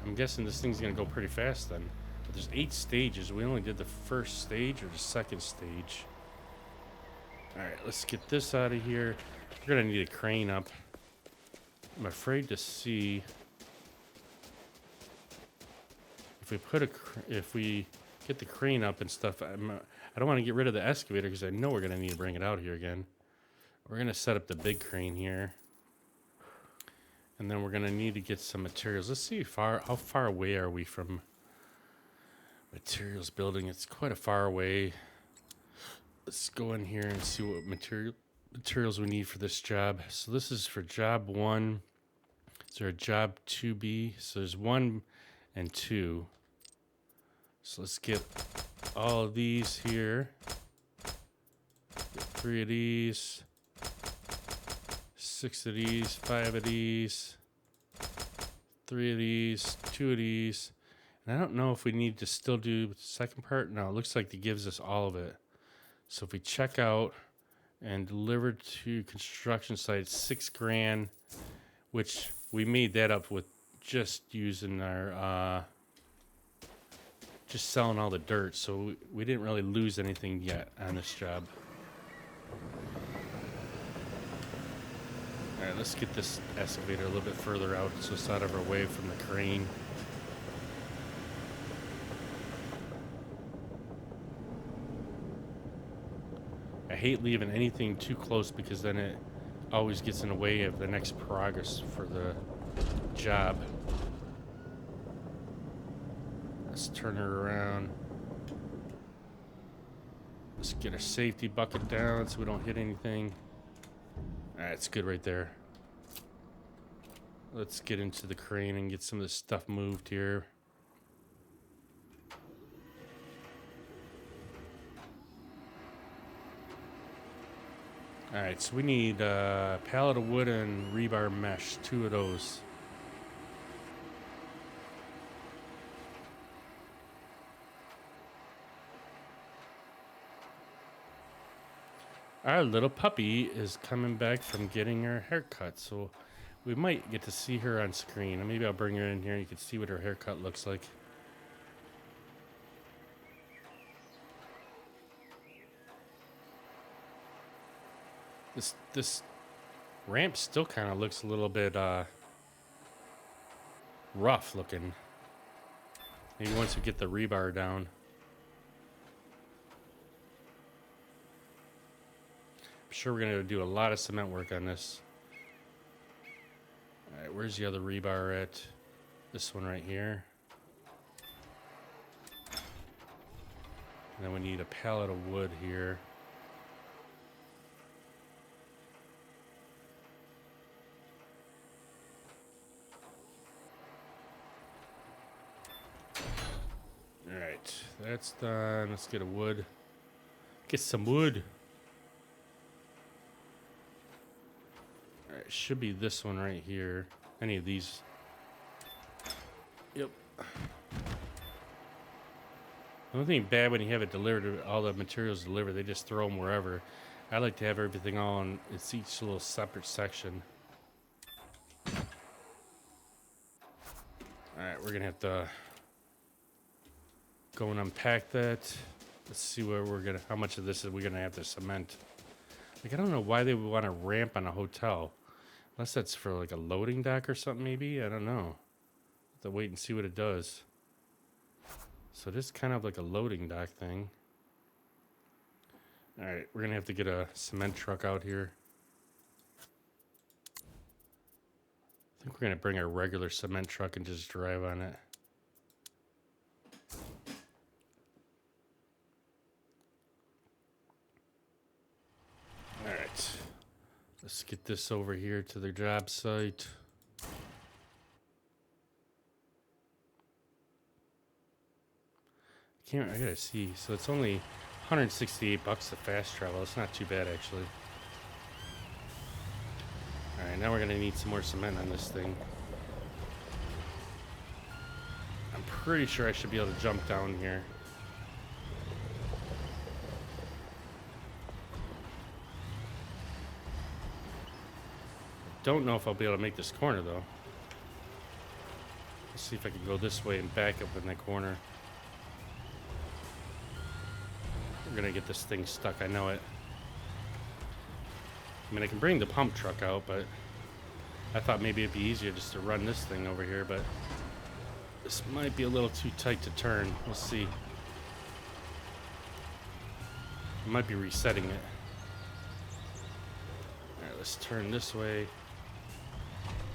I'm guessing this thing's gonna go pretty fast then. But there's 8 stages. We only did the first stage or the second stage. Alright, let's get this out of here. We're gonna need a crane up. I'm afraid to see if we get the crane up and stuff. I don't want to get rid of the excavator because I know we're gonna need to bring it out here again. We're gonna set up the big crane here. And then we're gonna need to get some materials. Let's see how far away are we from materials building. It's quite a far away. Let's go in here and see what materials we need for this job. So this is for job 1. Is there a job 2B? So there's 1 and 2. So let's get all of these here. Get 3 of these. 6 of these, 5 of these, 3 of these, 2 of these. And I don't know if we need to still do the second part. No, it looks like it gives us all of it. So if we check out and deliver to construction site, 6 grand, which we made that up with just using our, just selling all the dirt. So we didn't really lose anything yet on this job. All right, let's get this excavator a little bit further out so it's out of our way from the crane. I hate leaving anything too close because then it always gets in the way of the next progress for the job. Let's turn her around. Let's get our safety bucket down so we don't hit anything. Alright, it's good right there. Let's get into the crane and get some of this stuff moved here. Alright, so we need a pallet of wood and rebar mesh, 2 of those. Our little puppy is coming back from getting her haircut, so we might get to see her on screen. Maybe I'll bring her in here and you can see what her haircut looks like. This ramp still kind of looks a little bit rough looking. Maybe once we get the rebar down. I'm sure we're going to do a lot of cement work on this. All right, where's the other rebar at? This one right here. And then we need a pallet of wood here. All right, that's done. Let's get a wood. Get some wood. All right, should be this one right here. Any of these. The only thing bad when you have it delivered, all the materials delivered, they just throw them wherever. I like to have everything all in it's each little separate section. All right, we're gonna have to go and unpack that. Let's see where how much of this is we're gonna have to cement. Like, I don't know why they would want a ramp on a hotel. Unless that's for like a loading dock or something, maybe? I don't know. Have to wait and see what it does. So this is kind of like a loading dock thing. All right, we're gonna have to get a cement truck out here. I think we're gonna bring our regular cement truck and just drive on it. All right, let's get this over here to the job site. I gotta see. So it's only $168 to fast travel. It's not too bad, actually. All right, now we're gonna need some more cement on this thing. I'm pretty sure I should be able to jump down here. Don't know if I'll be able to make this corner, though. Let's see if I can go this way and back up in that corner. We're gonna get this thing stuck, I know it. I mean, I can bring the pump truck out, but I thought maybe it'd be easier just to run this thing over here, but this might be a little too tight to turn. We'll see. I might be resetting it. All right, let's turn this way.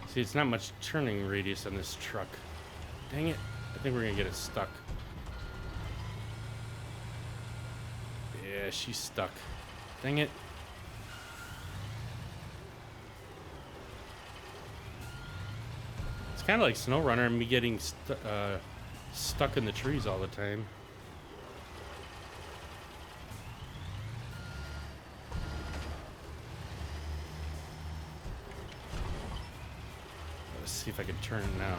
See, it's not much turning radius on this truck. Dang it. I think we're gonna get it stuck. Yeah, she's stuck. Dang it. It's kind of like SnowRunner and me getting stuck in the trees all the time. Let's see if I can turn it now.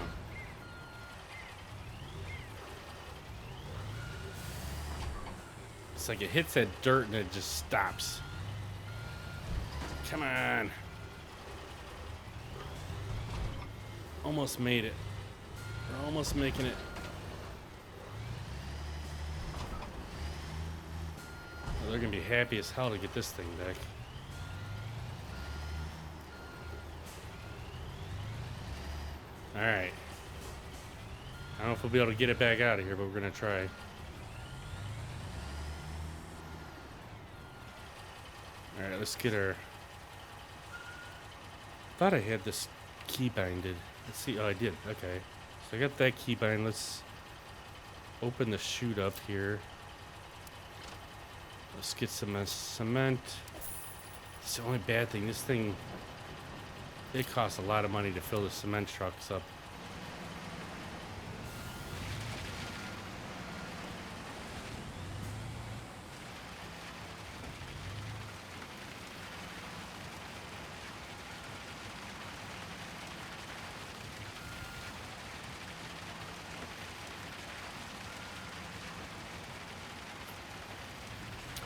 It's like it hits that dirt and it just stops. Come on. Almost made it. We're almost making it. Well, they're gonna be happy as hell to get this thing back. All right. I don't know if we'll be able to get it back out of here, but we're gonna try. All right, let's get our. Thought I had this key binded. Let's see. Oh, I did. Okay. So I got that key bind. Let's open the chute up here. Let's get some cement. It's the only bad thing. This thing, it costs a lot of money to fill the cement trucks up.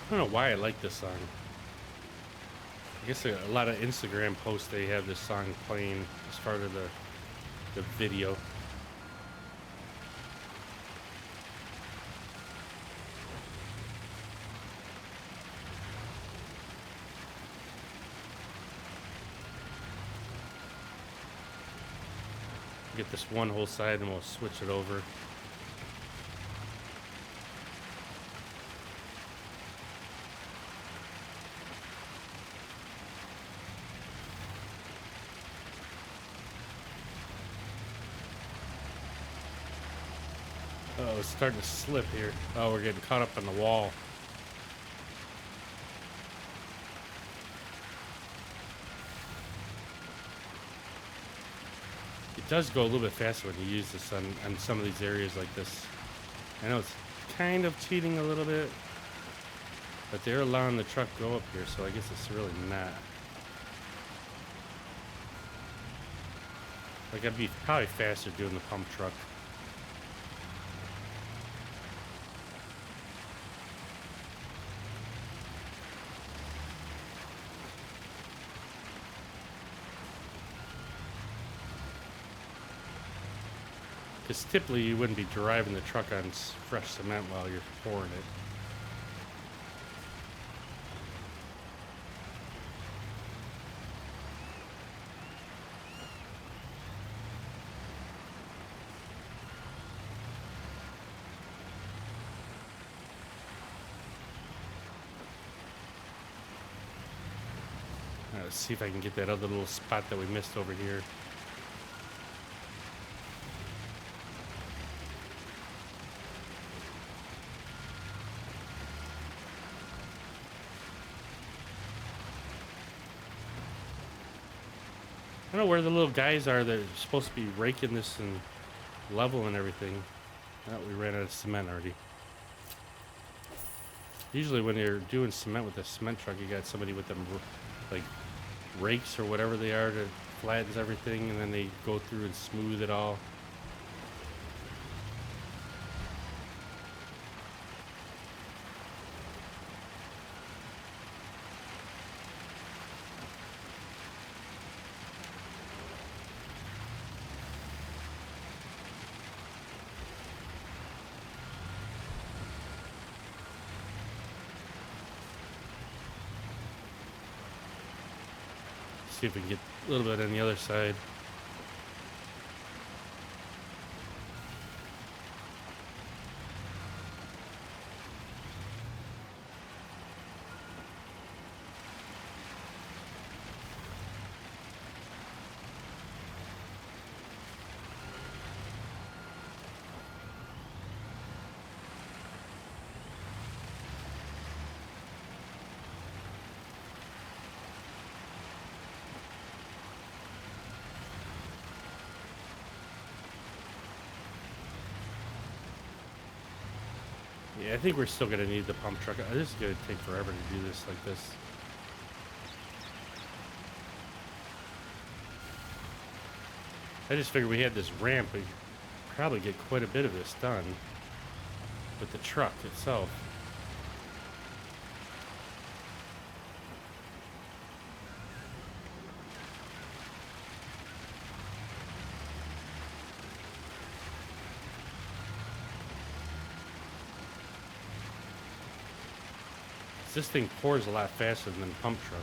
I don't know why I like this song. I guess a lot of Instagram posts, they have this song playing as part of the video. Get this one whole side and we'll switch it over. Oh, it's starting to slip here. Oh, we're getting caught up on the wall. It does go a little bit faster when you use this on some of these areas like this. I know it's kind of cheating a little bit, but they're allowing the truck to go up here, so I guess it's really not. Like, I'd be probably faster doing the pump truck. Because typically you wouldn't be driving the truck on fresh cement while you're pouring it. Let's see if I can get that other little spot that we missed over here. I don't know where the little guys are that are supposed to be raking this and leveling everything. Oh, we ran out of cement already. Usually when you're doing cement with a cement truck, you got somebody with them like rakes or whatever they are that flattens everything, and then they go through and smooth it all. See if we can get a little bit on the other side. Yeah, I think we're still gonna need the pump truck. This is gonna take forever to do this like this. I just figured we had this ramp. We could probably get quite a bit of this done with the truck itself. This thing pours a lot faster than the pump truck.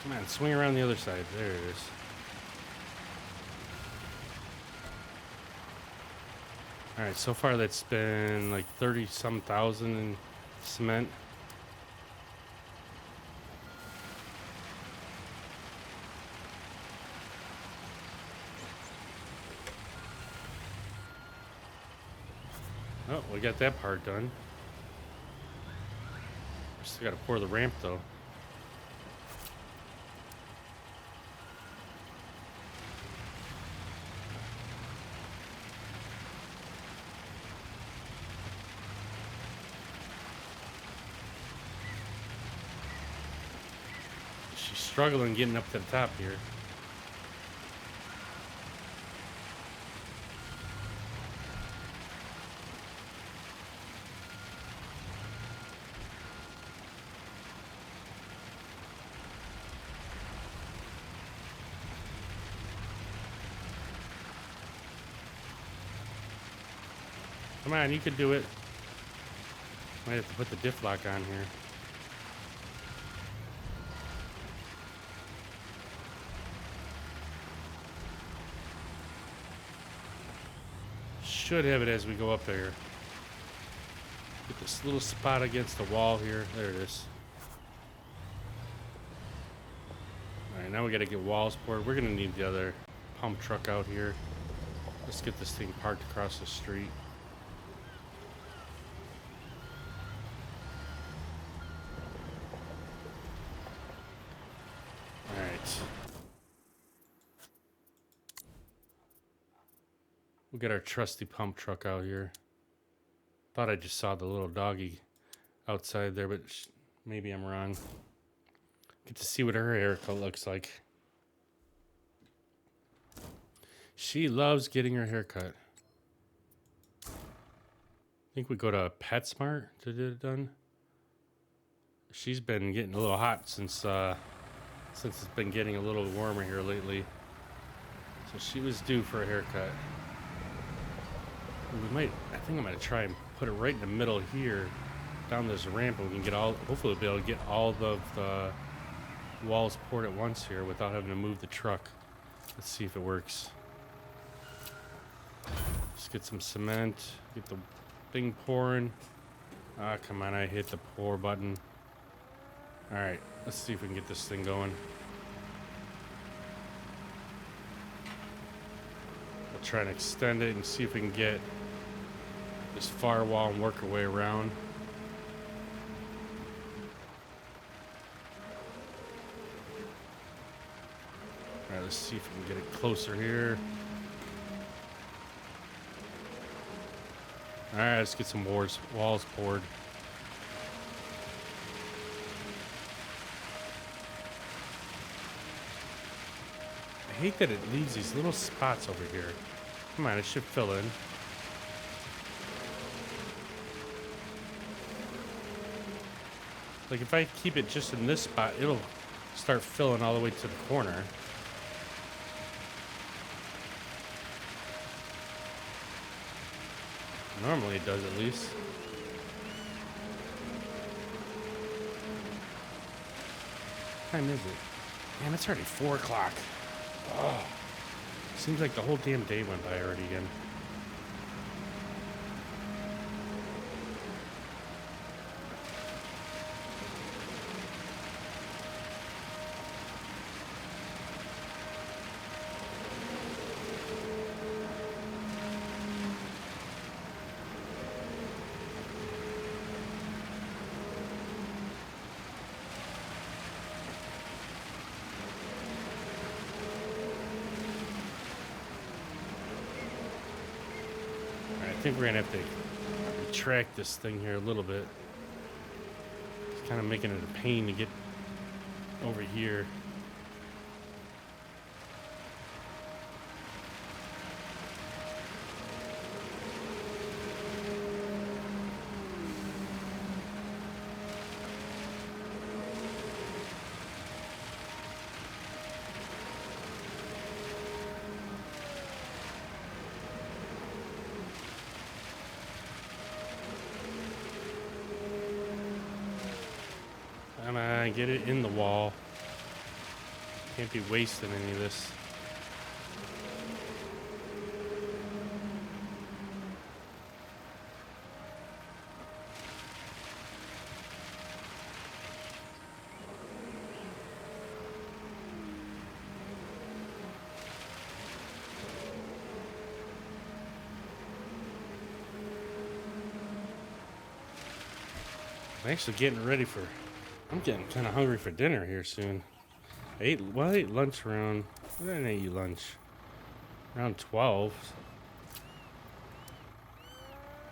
Come on, swing around the other side. There it is. All right, so far that's been like 30-some thousand in cement. Oh, we got that part done. Still got to pour the ramp though. She's struggling getting up to the top here. Come on, you could do it. Might have to put the diff lock on here. Should have it as we go up there. Get this little spot against the wall here. There it is. Alright, now we gotta get walls poured. We're gonna need the other pump truck out here. Let's get this thing parked across the street. Alright. We'll get our trusty pump truck out here. Thought I just saw the little doggy outside there, but maybe I'm wrong. Get to see what her haircut looks like. She loves getting her hair cut. I think we go to PetSmart to get it done. She's been getting a little hot since it's been getting a little warmer here lately. So she was due for a haircut. I think I'm gonna try and put it right in the middle here, down this ramp, and we can get hopefully we'll be able to get all of the walls poured at once here without having to move the truck. Let's see if it works. Just get some cement, get the thing pouring. Ah, come on, I hit the pour button. All right, let's see if we can get this thing going. We'll try and extend it and see if we can get this firewall and work our way around. All right, let's see if we can get it closer here. All right, let's get some walls poured. I hate that it leaves these little spots over here. Come on, it should fill in. Like if I keep it just in this spot, it'll start filling all the way to the corner. Normally it does, at least. What time is it? Man, it's already 4 o'clock. Oh, seems like the whole damn day went by already again. I think we're gonna have to retract this thing here a little bit. It's kind of making it a pain to get over here. Come on, get it in the wall. Can't be wasting any of this. I'm actually getting ready for... I'm getting kind of hungry for dinner here soon. I ate lunch around... When did I eat lunch? Around 12.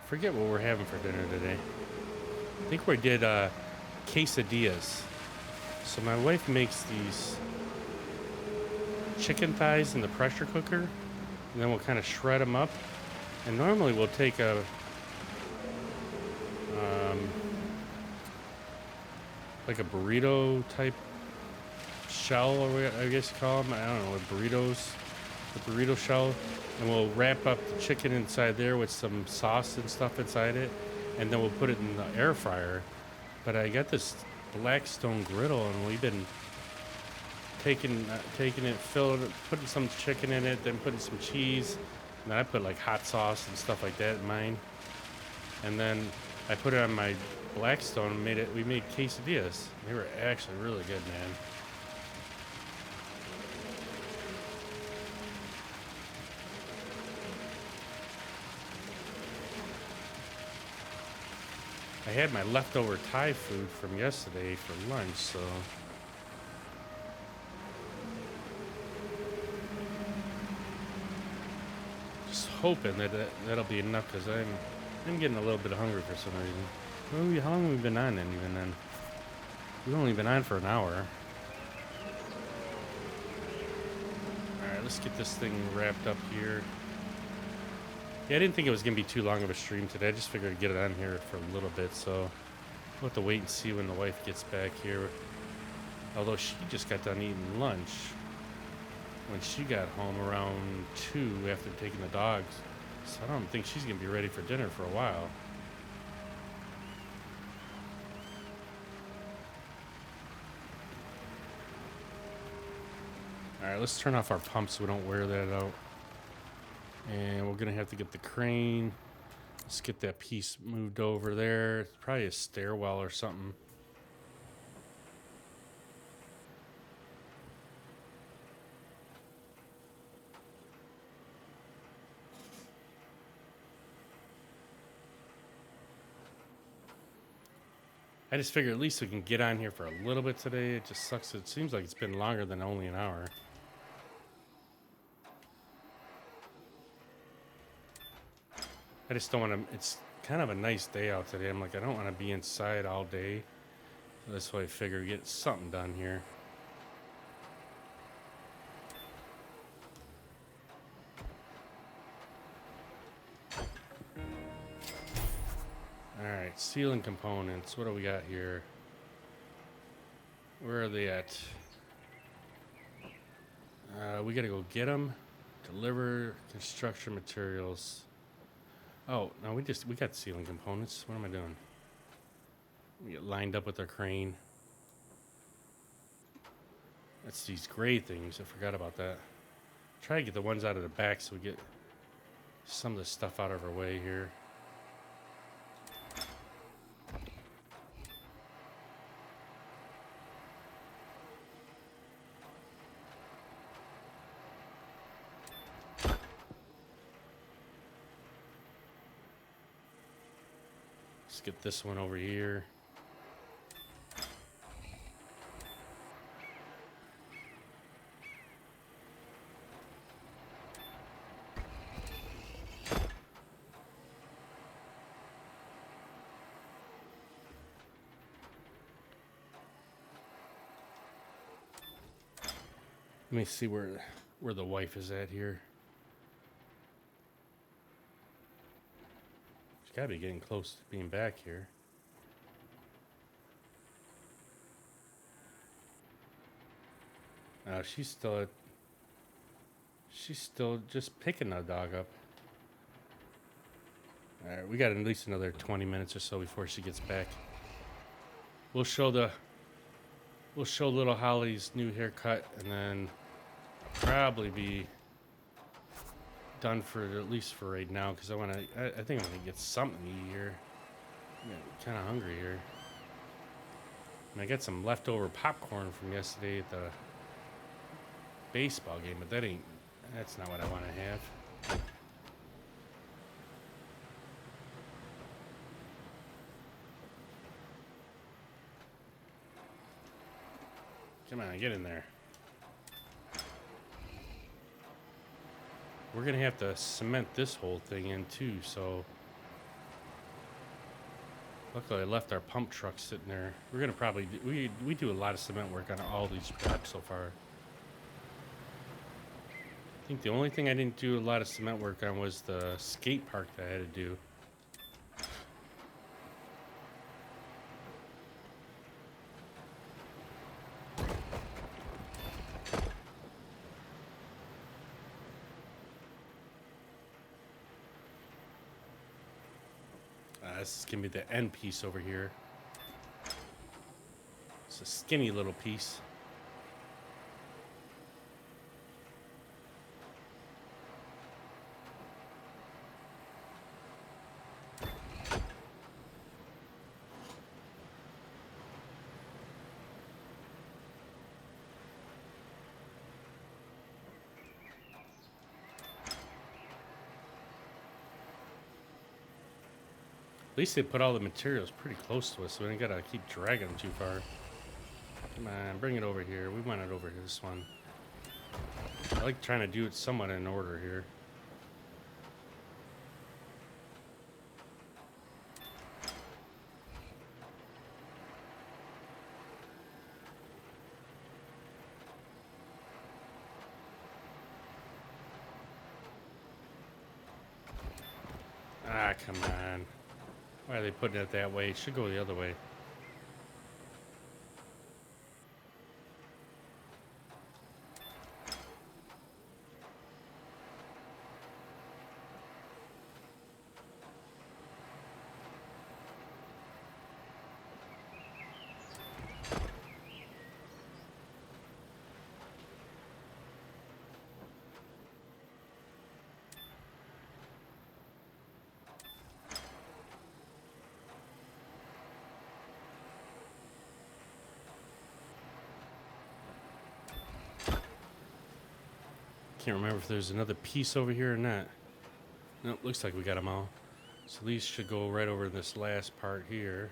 Forget what we're having for dinner today. I think we did quesadillas. So my wife makes these chicken thighs in the pressure cooker, and then we'll kind of shred them up. And normally we'll take a like a burrito type shell, or what I guess you call them. I don't know what burritos, the burrito shell, and we'll wrap up the chicken inside there with some sauce and stuff inside it, and then we'll put it in the air fryer. But I got this Blackstone griddle, and we've been taking it, filling it, putting some chicken in it, then putting some cheese, and then I put like hot sauce and stuff like that in mine, and then I put it on my Blackstone and we made quesadillas. They were actually really good, man. I had my leftover Thai food from yesterday for lunch, so just hoping that'll be enough, because I'm getting a little bit hungry for some reason. How long have we been on then, even then? We've only been on for an hour. Alright, Alright, let's get this thing wrapped up here. Yeah, I didn't think it was going to be too long of a stream today. I just figured I'd get it on here for a little bit, so we'll have to wait and see when the wife gets back here. Although she just got done eating lunch when she got home around 2 after taking the dogs. So I don't think she's going to be ready for dinner for a while. Alright, let's turn off our pump so we don't wear that out. And we're going to have to get the crane. Let's get that piece moved over there. It's probably a stairwell or something. I just figure at least we can get on here for a little bit today. It just sucks. It seems like it's been longer than only an hour. I just don't want to. It's kind of a nice day out today. I'm like, I don't want to be inside all day. So that's why I figure get something done here. All right, ceiling components. What do we got here? Where are they at? We gotta go get them. Deliver construction materials. Oh no, we got ceiling components. What am I doing? We get lined up with our crane. That's these gray things. I forgot about that. Try to get the ones out of the back so we get some of the stuff out of our way here. Let's get this one over here. Let me see where the wife is at here. She's gotta be getting close to being back here. She's still just picking the dog up. All right, we got at least another 20 minutes or so before she gets back. We'll show little Holly's new haircut, and then probably be done for at least for right now, because I think I'm gonna get something to eat here. I'm kind of hungry here. And I got some leftover popcorn from yesterday at the baseball game, but that's not what I want to have. Come on, get in there. We're gonna have to cement this whole thing in too, so luckily I left our pump truck sitting there. We're gonna probably we do a lot of cement work on all these jobs so far. I think the only thing I didn't do a lot of cement work on was the skate park that I had to do. This is gonna be the end piece over here. It's a skinny little piece. At least they put all the materials pretty close to us, so we ain't gotta keep dragging them too far. Come on, bring it over here. We want it over here, this one. I like trying to do it somewhat in order here. Ah, come on. Why are they putting it that way? It should go the other way. Can't remember if there's another piece over here or not. Nope, looks like we got them all. So these should go right over this last part here.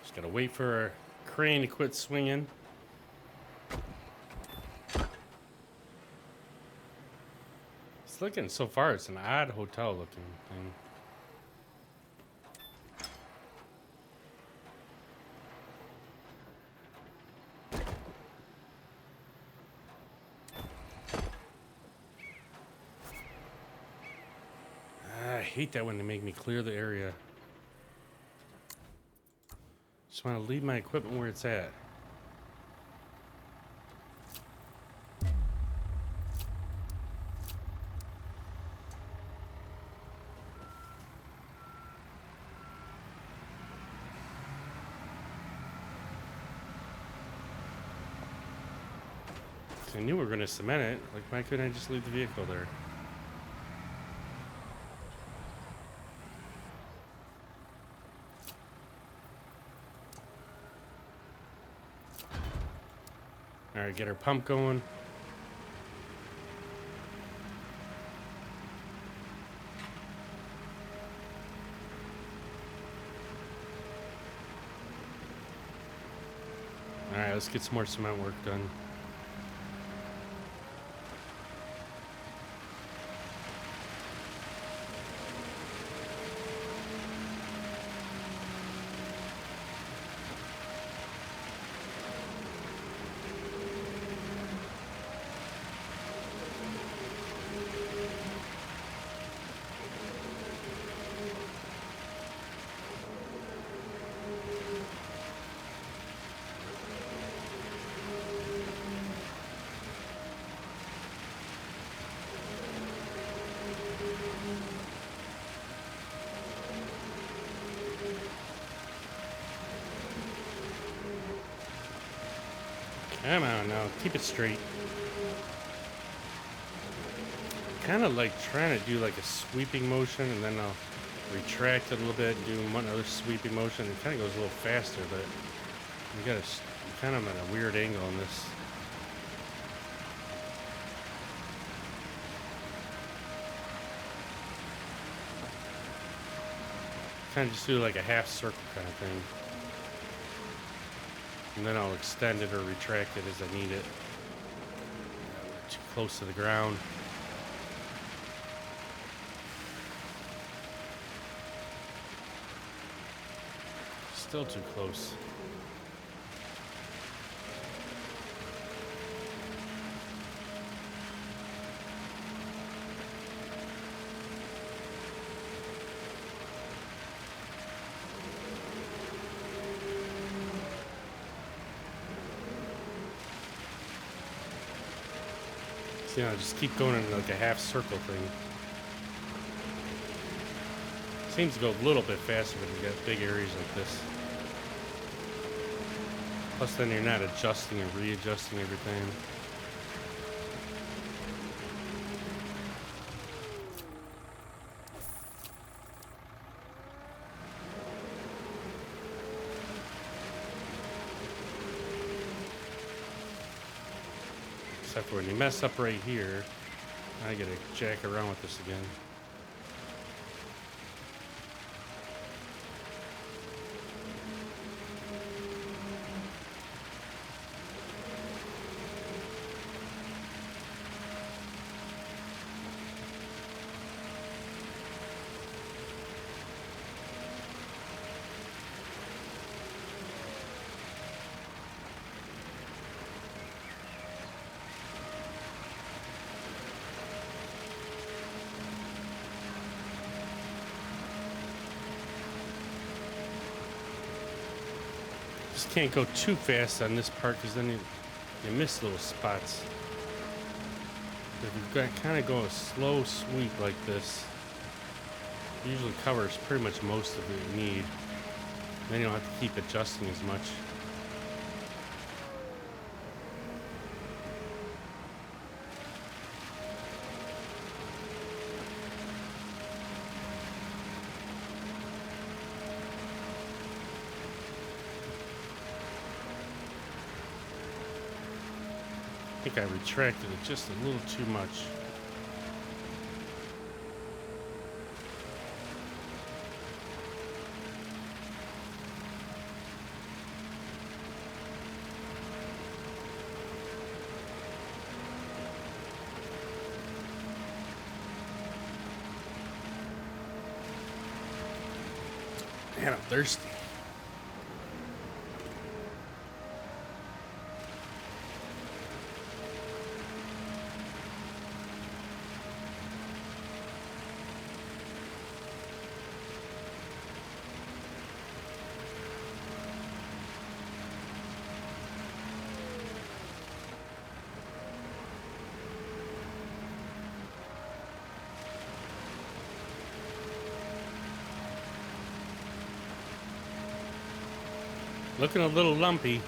Just gotta wait for our crane to quit swinging. It's looking, so far, it's an odd hotel looking thing. I hate that when they make me clear the area. Just want to leave my equipment where it's at. I knew we were going to cement it. Like, why couldn't I just leave the vehicle there? All right, get our pump going. All right, let's get some more cement work done. Come on now, keep it straight. Kind of like trying to do like a sweeping motion, and then I'll retract it a little bit and do one other sweeping motion. It kind of goes a little faster, but you got to kind of at a weird angle on this. Kind of just do like a half circle kind of thing. And then I'll extend it or retract it as I need it. We're too close to the ground. Still too close. So, you know, just keep going in like a half circle thing. Seems to go a little bit faster when you got big areas like this. Plus then you're not adjusting and readjusting everything. Except for when you mess up right here, I gotta jack around with this again. can't go too fast on this part because then you miss little spots. If you kind of go a slow sweep like this, it usually covers pretty much most of what you need. Then you don't have to keep adjusting as much. I think I retracted it just a little too much. Man, I'm thirsty. Looking a little lumpy.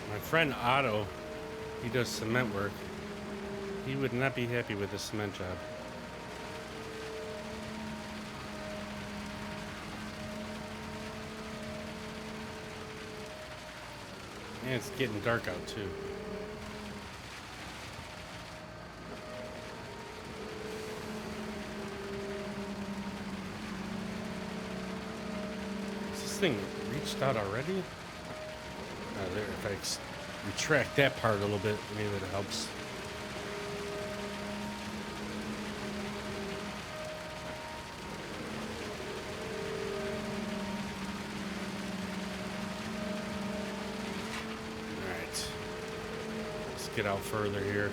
My friend Otto, he does cement work. He would not be happy with the cement job. And it's getting dark out too. Is this thing reached out already? There, if I retract that part a little bit, maybe that helps. Get out further here.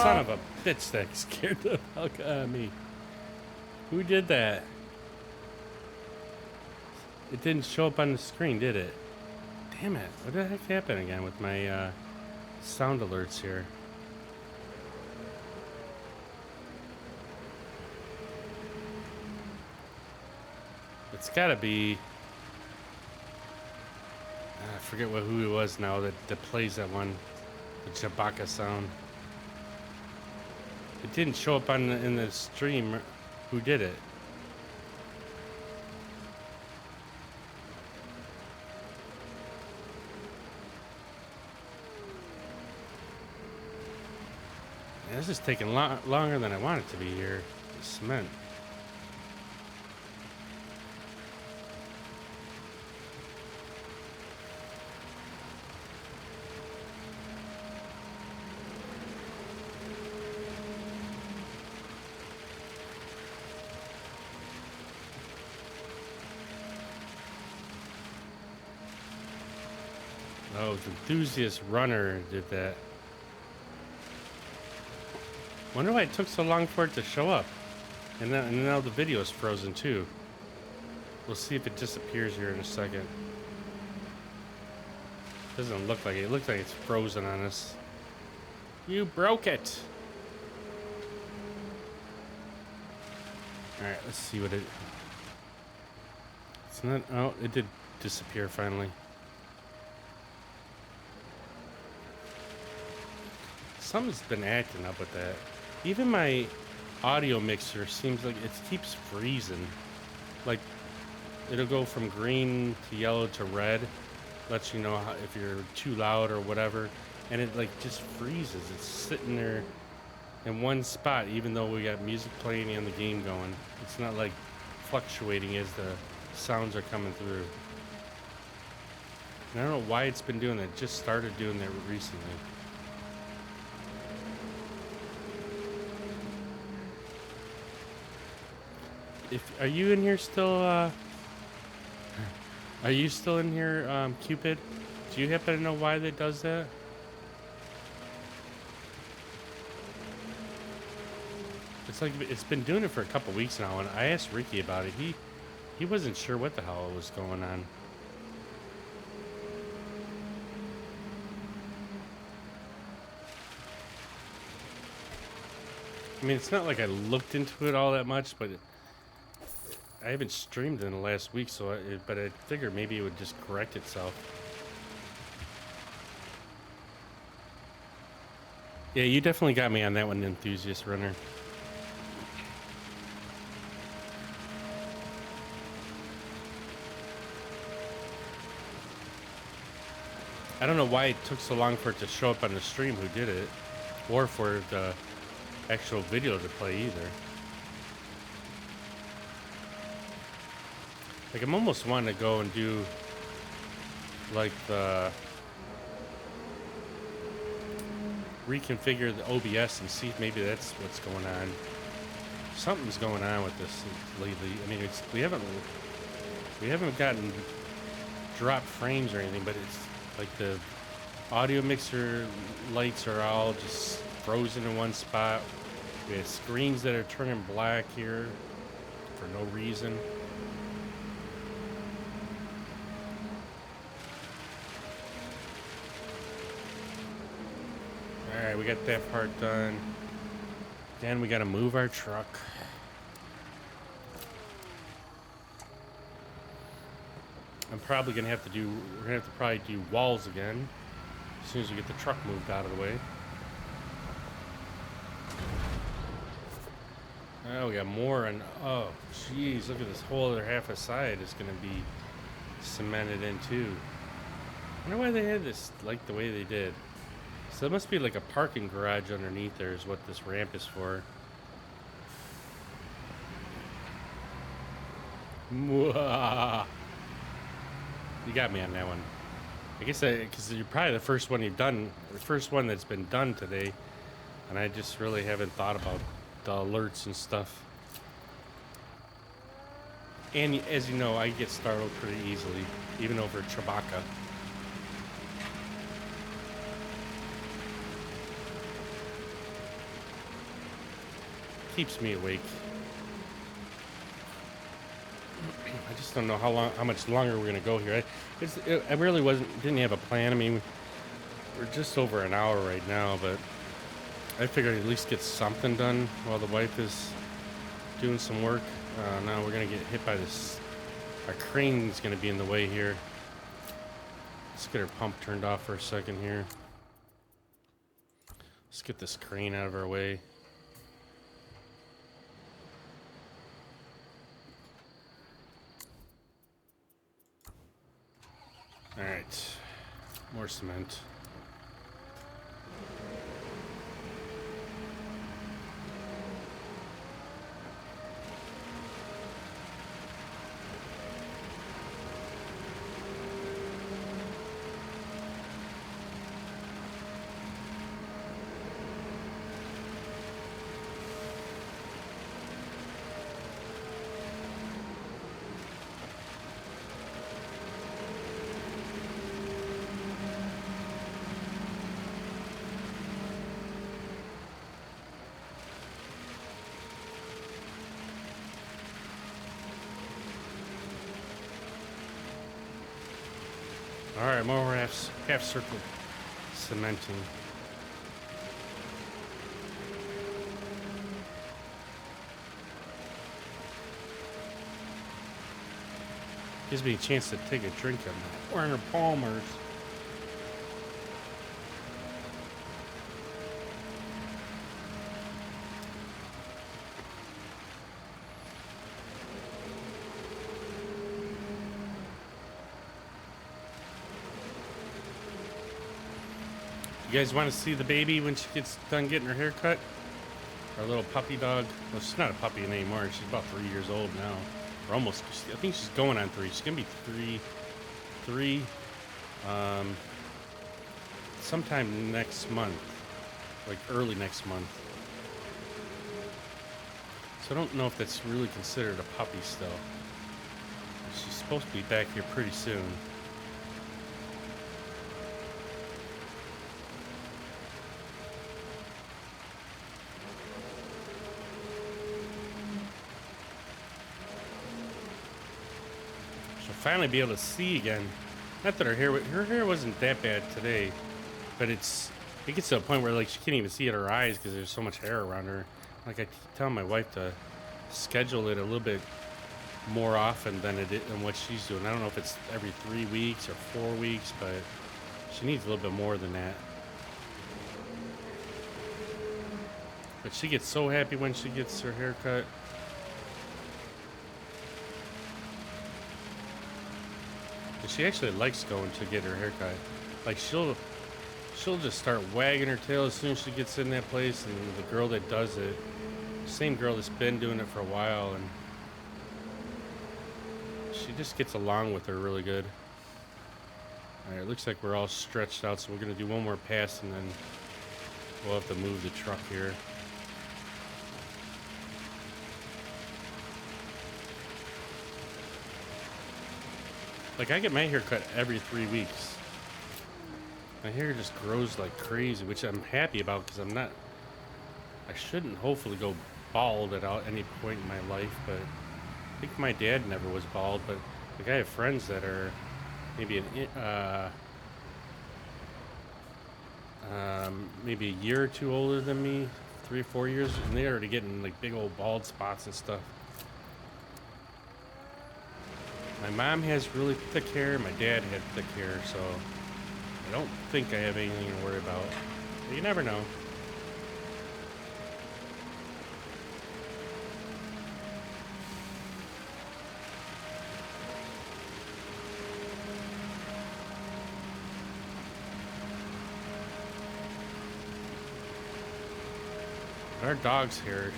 Son of a bitch, that scared the fuck out of me. Who did that? It didn't show up on the screen, did it? Damn it. What the heck happened again with my sound alerts here? It's gotta be... I forget who it was now that plays that one. The Chewbacca sound. It didn't show up in the stream. Who did it? Yeah, this is taking longer than I want it to be here. The cement. Oh, the enthusiast runner did that. Wonder why it took so long for it to show up. And now the video is frozen too. We'll see if it disappears here in a second. Doesn't look like it. It looks like it's frozen on us. You broke it. All right, let's see what it... It's not... Oh, it did disappear finally. something's been acting up with that. Even my audio mixer seems like it keeps freezing. Like it'll go from green to yellow to red, lets you know if you're too loud or whatever, and it like just freezes. It's sitting there in one spot, even though we got music playing and the game going. It's not like fluctuating as the sounds are coming through. And I don't know why it's been doing that. It just started doing that recently. Are you in here still? Are you still in here, Cupid? Do you happen to know why that does that? It's like it's been doing it for a couple weeks now, and I asked Ricky about it. He wasn't sure what the hell was going on. I mean, it's not like I looked into it all that much, but I haven't streamed in the last week, so but I figured maybe it would just correct itself. Yeah, you definitely got me on that one, Enthusiast Runner. I don't know why it took so long for it to show up on the stream who did it, or for the actual video to play either. Like, I'm almost wanting to go and do like the reconfigure the OBS and see if maybe that's what's going on. Something's going on with this lately. I mean, we haven't gotten drop frames or anything, but it's like the audio mixer lights are all just frozen in one spot. We have screens that are turning black here for no reason. Alright, we got that part done. Then we gotta move our truck. I'm probably gonna have to do, we're gonna have to probably do walls again as soon as we get the truck moved out of the way. Oh, we got more, and oh, jeez, look at this whole other half a side is gonna be cemented in too. I wonder why they had this like the way they did. So it must be like a parking garage underneath there is what this ramp is for. Mwah. You got me on that one. I guess because you're probably the first one you've done, the first one that's been done today, and I just really haven't thought about the alerts and stuff. And as you know, I get startled pretty easily, even over Chewbacca. Keeps me awake. I just don't know how much longer we're gonna go here. I really didn't have a plan. I mean, we're just over an hour right now, but I figured I'd at least get something done while the wife is doing some work. Now we're gonna get hit by this. Our crane's gonna be in the way here. Let's get our pump turned off for a second here. Let's get this crane out of our way. All right, more cement. All right, more half circle cementing. Gives me a chance to take a drink of Warner Palmer's. You guys want to see the baby when she gets done getting her hair cut? Our little puppy dog. Well, she's not a puppy anymore. She's about 3 years old now. Or almost. I think she's going on 3. She's going to be three, sometime next month. Like early next month. So I don't know if that's really considered a puppy still. She's supposed to be back here pretty soon. She'll finally be able to see again. Not that her hair wasn't that bad today, but it gets to a point where like she can't even see at her eyes because there's so much hair around her. Like I keep telling my wife to schedule it a little bit more often than what she's doing. I don't know if it's every 3 weeks or 4 weeks, but she needs a little bit more than that. But she gets so happy when she gets her hair cut. And she actually likes going to get her hair cut. Like she'll just start wagging her tail as soon as she gets in that place, and the girl that does it, same girl that's been doing it for a while, and she just gets along with her really good. All right, it looks like we're all stretched out, so we're gonna do one more pass, and then we'll have to move the truck here. Like I get my hair cut every 3 weeks. My hair just grows like crazy, which I'm happy about because I shouldn't hopefully go bald at any point in my life, but I think my dad never was bald, but like I have friends that are maybe maybe a year or two older than me, 3 or 4 years, and they're already getting like big old bald spots and stuff. My mom has really thick hair, my dad had thick hair, so I don't think I have anything to worry about. But you never know. Our dog's hair,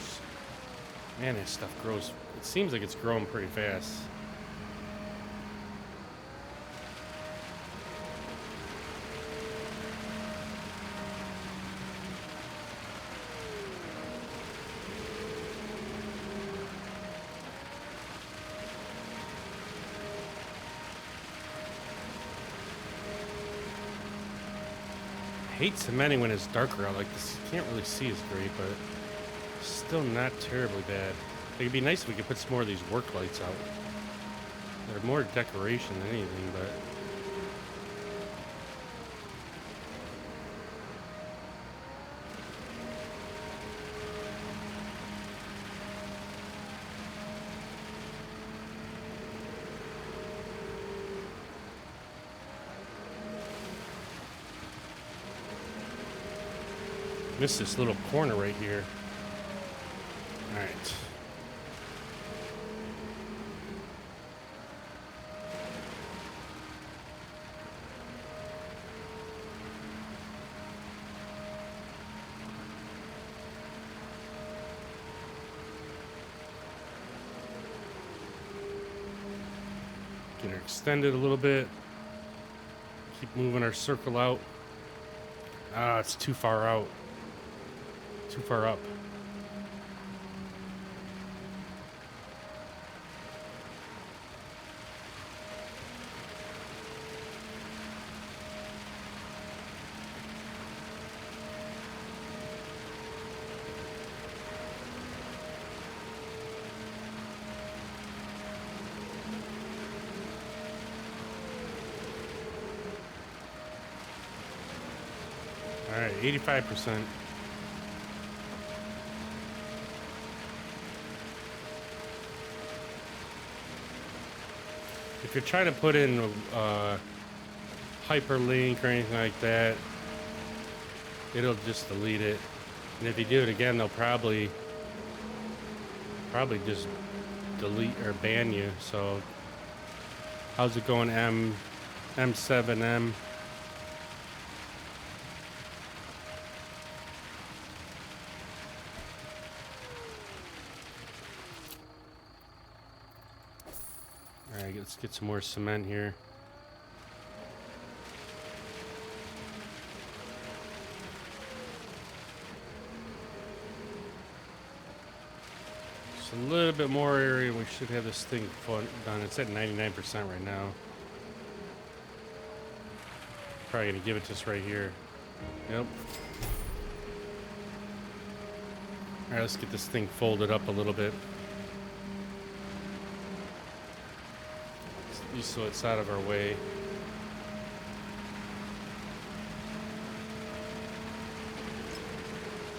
man, that stuff grows. It seems like it's growing pretty fast. Hate cementing when it's darker out like this. You can't really see as great, but still not terribly bad. It'd be nice if we could put some more of these work lights out. They're more decoration than anything, but missed this little corner right here. All right. Get her extended a little bit. Keep moving our circle out. Ah, it's too far out. Too far up. All right, 85%. If you're trying to put in a hyperlink or anything like that, it'll just delete it. And if you do it again, they'll probably just delete or ban you. So how's it going, M7M? All right, let's get some more cement here. Just a little bit more area. We should have this thing done. It's at 99% right now. Probably gonna give it to us right here. Yep. All right, let's get this thing folded up a little bit. Just so it's out of our way.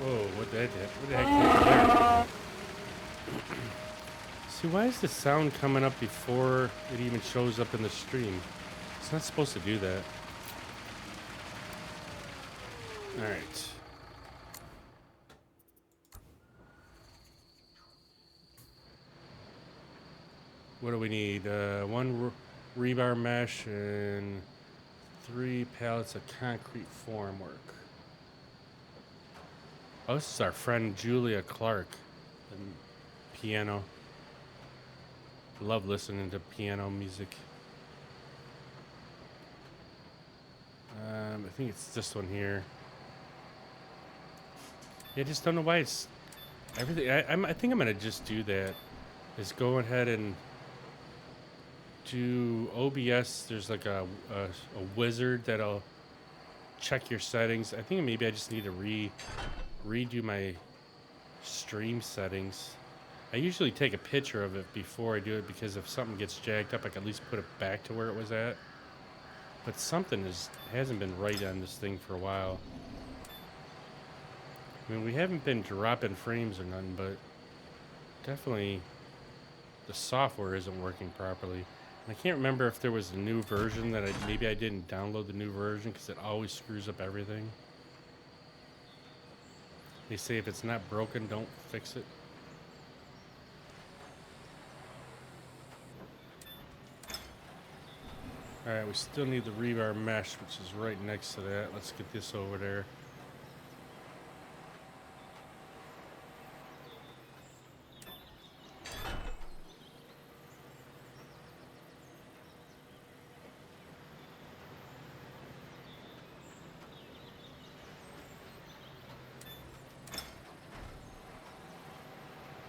Whoa, what the heck happened there? See, why is the sound coming up before it even shows up in the stream? It's not supposed to do that. All right. What do we need? One rebar mesh and 3 pallets of concrete formwork. Oh, this is our friend Julia Clark, the piano. Love listening to piano music. I think it's this one here. Yeah, I just don't know why it's everything. I think I'm gonna just do that. Is go ahead and do OBS. There's like a wizard that'll check your settings. I think maybe I just need to redo my stream settings. I usually take a picture of it before I do it because if something gets jacked up, I can at least put it back to where it was at. But something hasn't been right on this thing for a while. I mean, we haven't been dropping frames or nothing, but definitely the software isn't working properly. And I can't remember if there was a new version that maybe I didn't download the new version because it always screws up everything. They say if it's not broken, don't fix it. All right, we still need the rebar mesh, which is right next to that. Let's get this over there.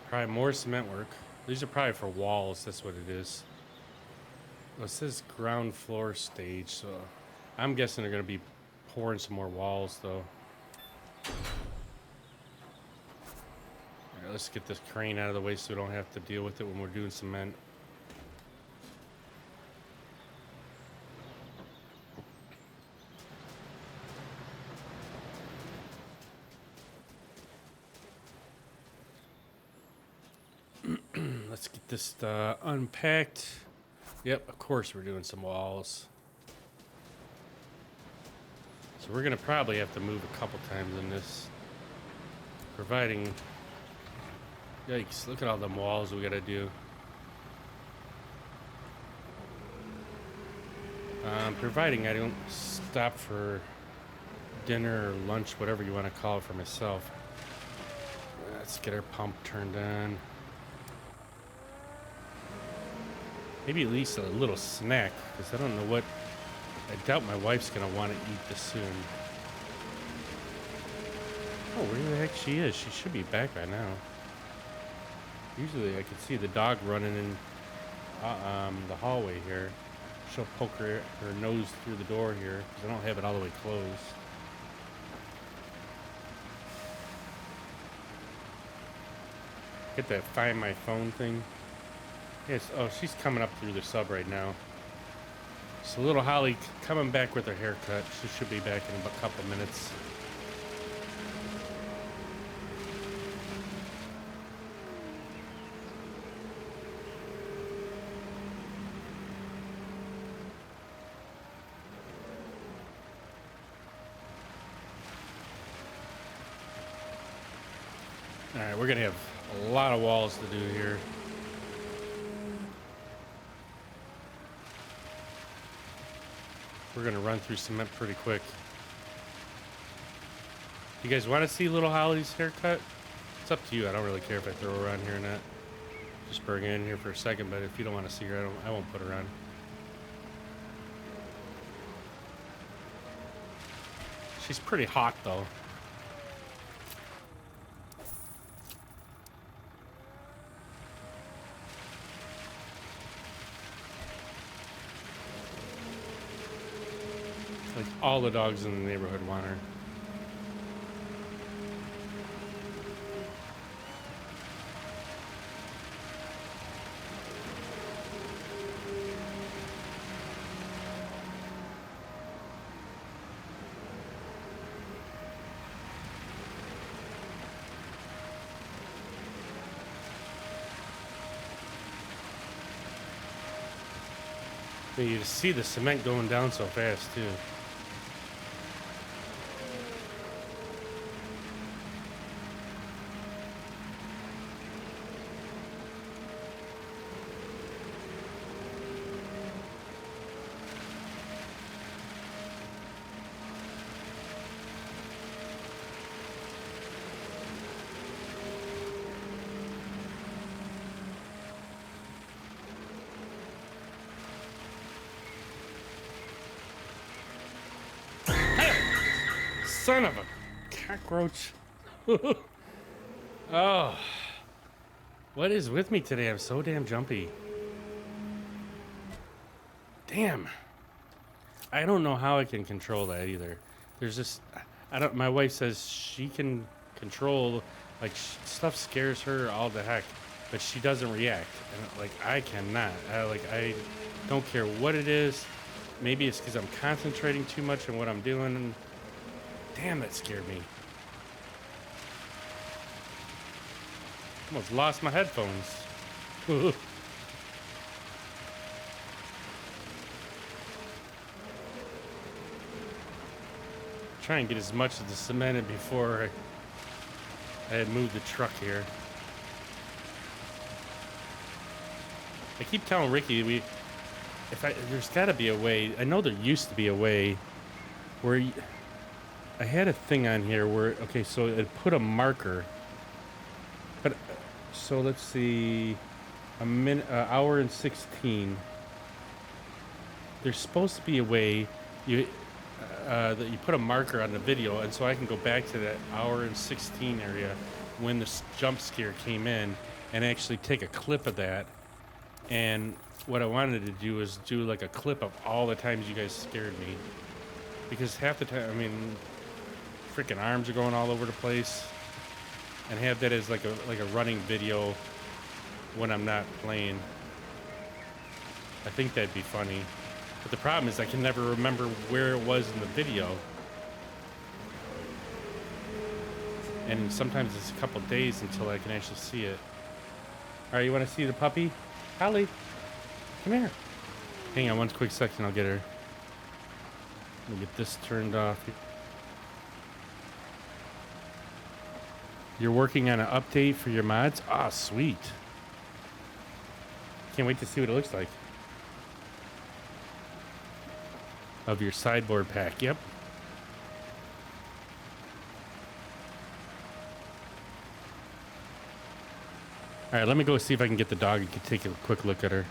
Probably more cement work. These are probably for walls. That's what it is. Well, it says ground floor stage, so I'm guessing they're going to be pouring some more walls, though. All right, let's get this crane out of the way so we don't have to deal with it when we're doing cement. Let's get this unpacked. Yep, of course we're doing some walls. So we're gonna probably have to move a couple times in this. Providing... Yikes, look at all them walls we gotta do. Providing I don't stop for dinner or lunch, whatever you want to call it for myself. Let's get our pump turned on. Maybe at least a little snack, because I don't know what... I doubt my wife's going to want to eat this soon. Oh, where the heck she is? She should be back by now. Usually I can see the dog running in the hallway here. She'll poke her nose through the door here, because I don't have it all the way closed. Get that Find My Phone thing. Yes, oh, she's coming up through the sub right now. So little Holly coming back with her haircut. She should be back in a couple minutes. All right, we're gonna have a lot of walls to do here. We're gonna run through cement pretty quick. You guys want to see little Holly's haircut? It's up to you. I don't really care if I throw her on here or not. Just bring her in here for a second, but if you don't want to see her, I won't put her on. She's pretty hot, though. Like, all the dogs in the neighborhood want her. You see the cement going down so fast, too. Son of a cockroach. Oh. What is with me today? I'm so damn jumpy. Damn. I don't know how I can control that either. There's just, my wife says she can control, like, stuff scares her all the heck, but she doesn't react. And, like, I cannot. I don't care what it is. Maybe it's because I'm concentrating too much on what I'm doing. Damn, that scared me. Almost lost my headphones. Try and get as much of the cement in before I had moved the truck here. I keep telling Ricky, there's got to be a way. I know there used to be a way where I had a thing on here where, okay, so it put a marker, but so let's see, hour and 16. There's supposed to be a way that you put a marker on the video, and so I can go back to that hour and 16 area when the jump scare came in and actually take a clip of that. And what I wanted to do is do like a clip of all the times you guys scared me, because half the time, I mean, freaking arms are going all over the place, and have that as like a running video when I'm not playing. I think that'd be funny. But the problem is I can never remember where it was in the video. And sometimes it's a couple days until I can actually see it. All right, you want to see the puppy? Holly, come here. Hang on one quick second, I'll get her. Let me get this turned off. You're working on an update for your mods? Ah, sweet. Can't wait to see what it looks like. Of your sideboard pack, yep. All right, let me go see if I can get the dog and take a quick look at her.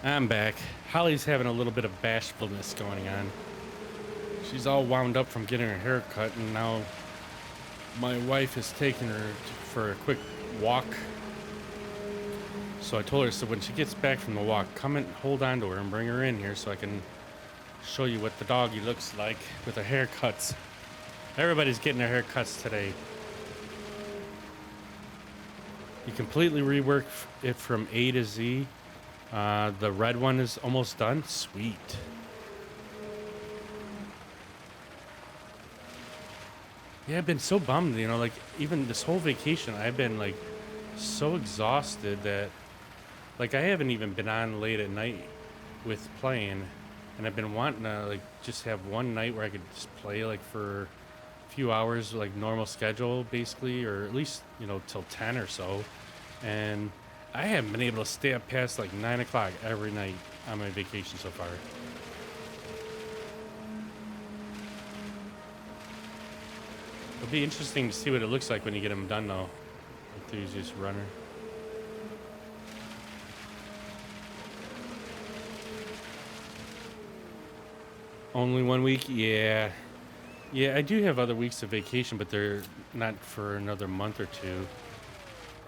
I'm back. Holly's having a little bit of bashfulness going on. She's all wound up from getting her hair cut, and now my wife is taking her for a quick walk. So I told her, so when she gets back from the walk, come and hold on to her and bring her in here so I can show you what the doggy looks like with her haircuts. Everybody's getting their haircuts today. You completely rework it from A to Z. The red one is almost done. Sweet. Yeah, I've been so bummed, you know, like even this whole vacation, I've been like so exhausted that like I haven't even been on late at night with playing, and I've been wanting to like just have one night where I could just play like for a few hours, like normal schedule basically, or at least, you know, till 10 or so. And I haven't been able to stay up past like 9 o'clock every night on my vacation so far. It'll be interesting to see what it looks like when you get them done, though. Enthusiast runner. Only 1 week? Yeah. Yeah, I do have other weeks of vacation, but they're not for another month or two.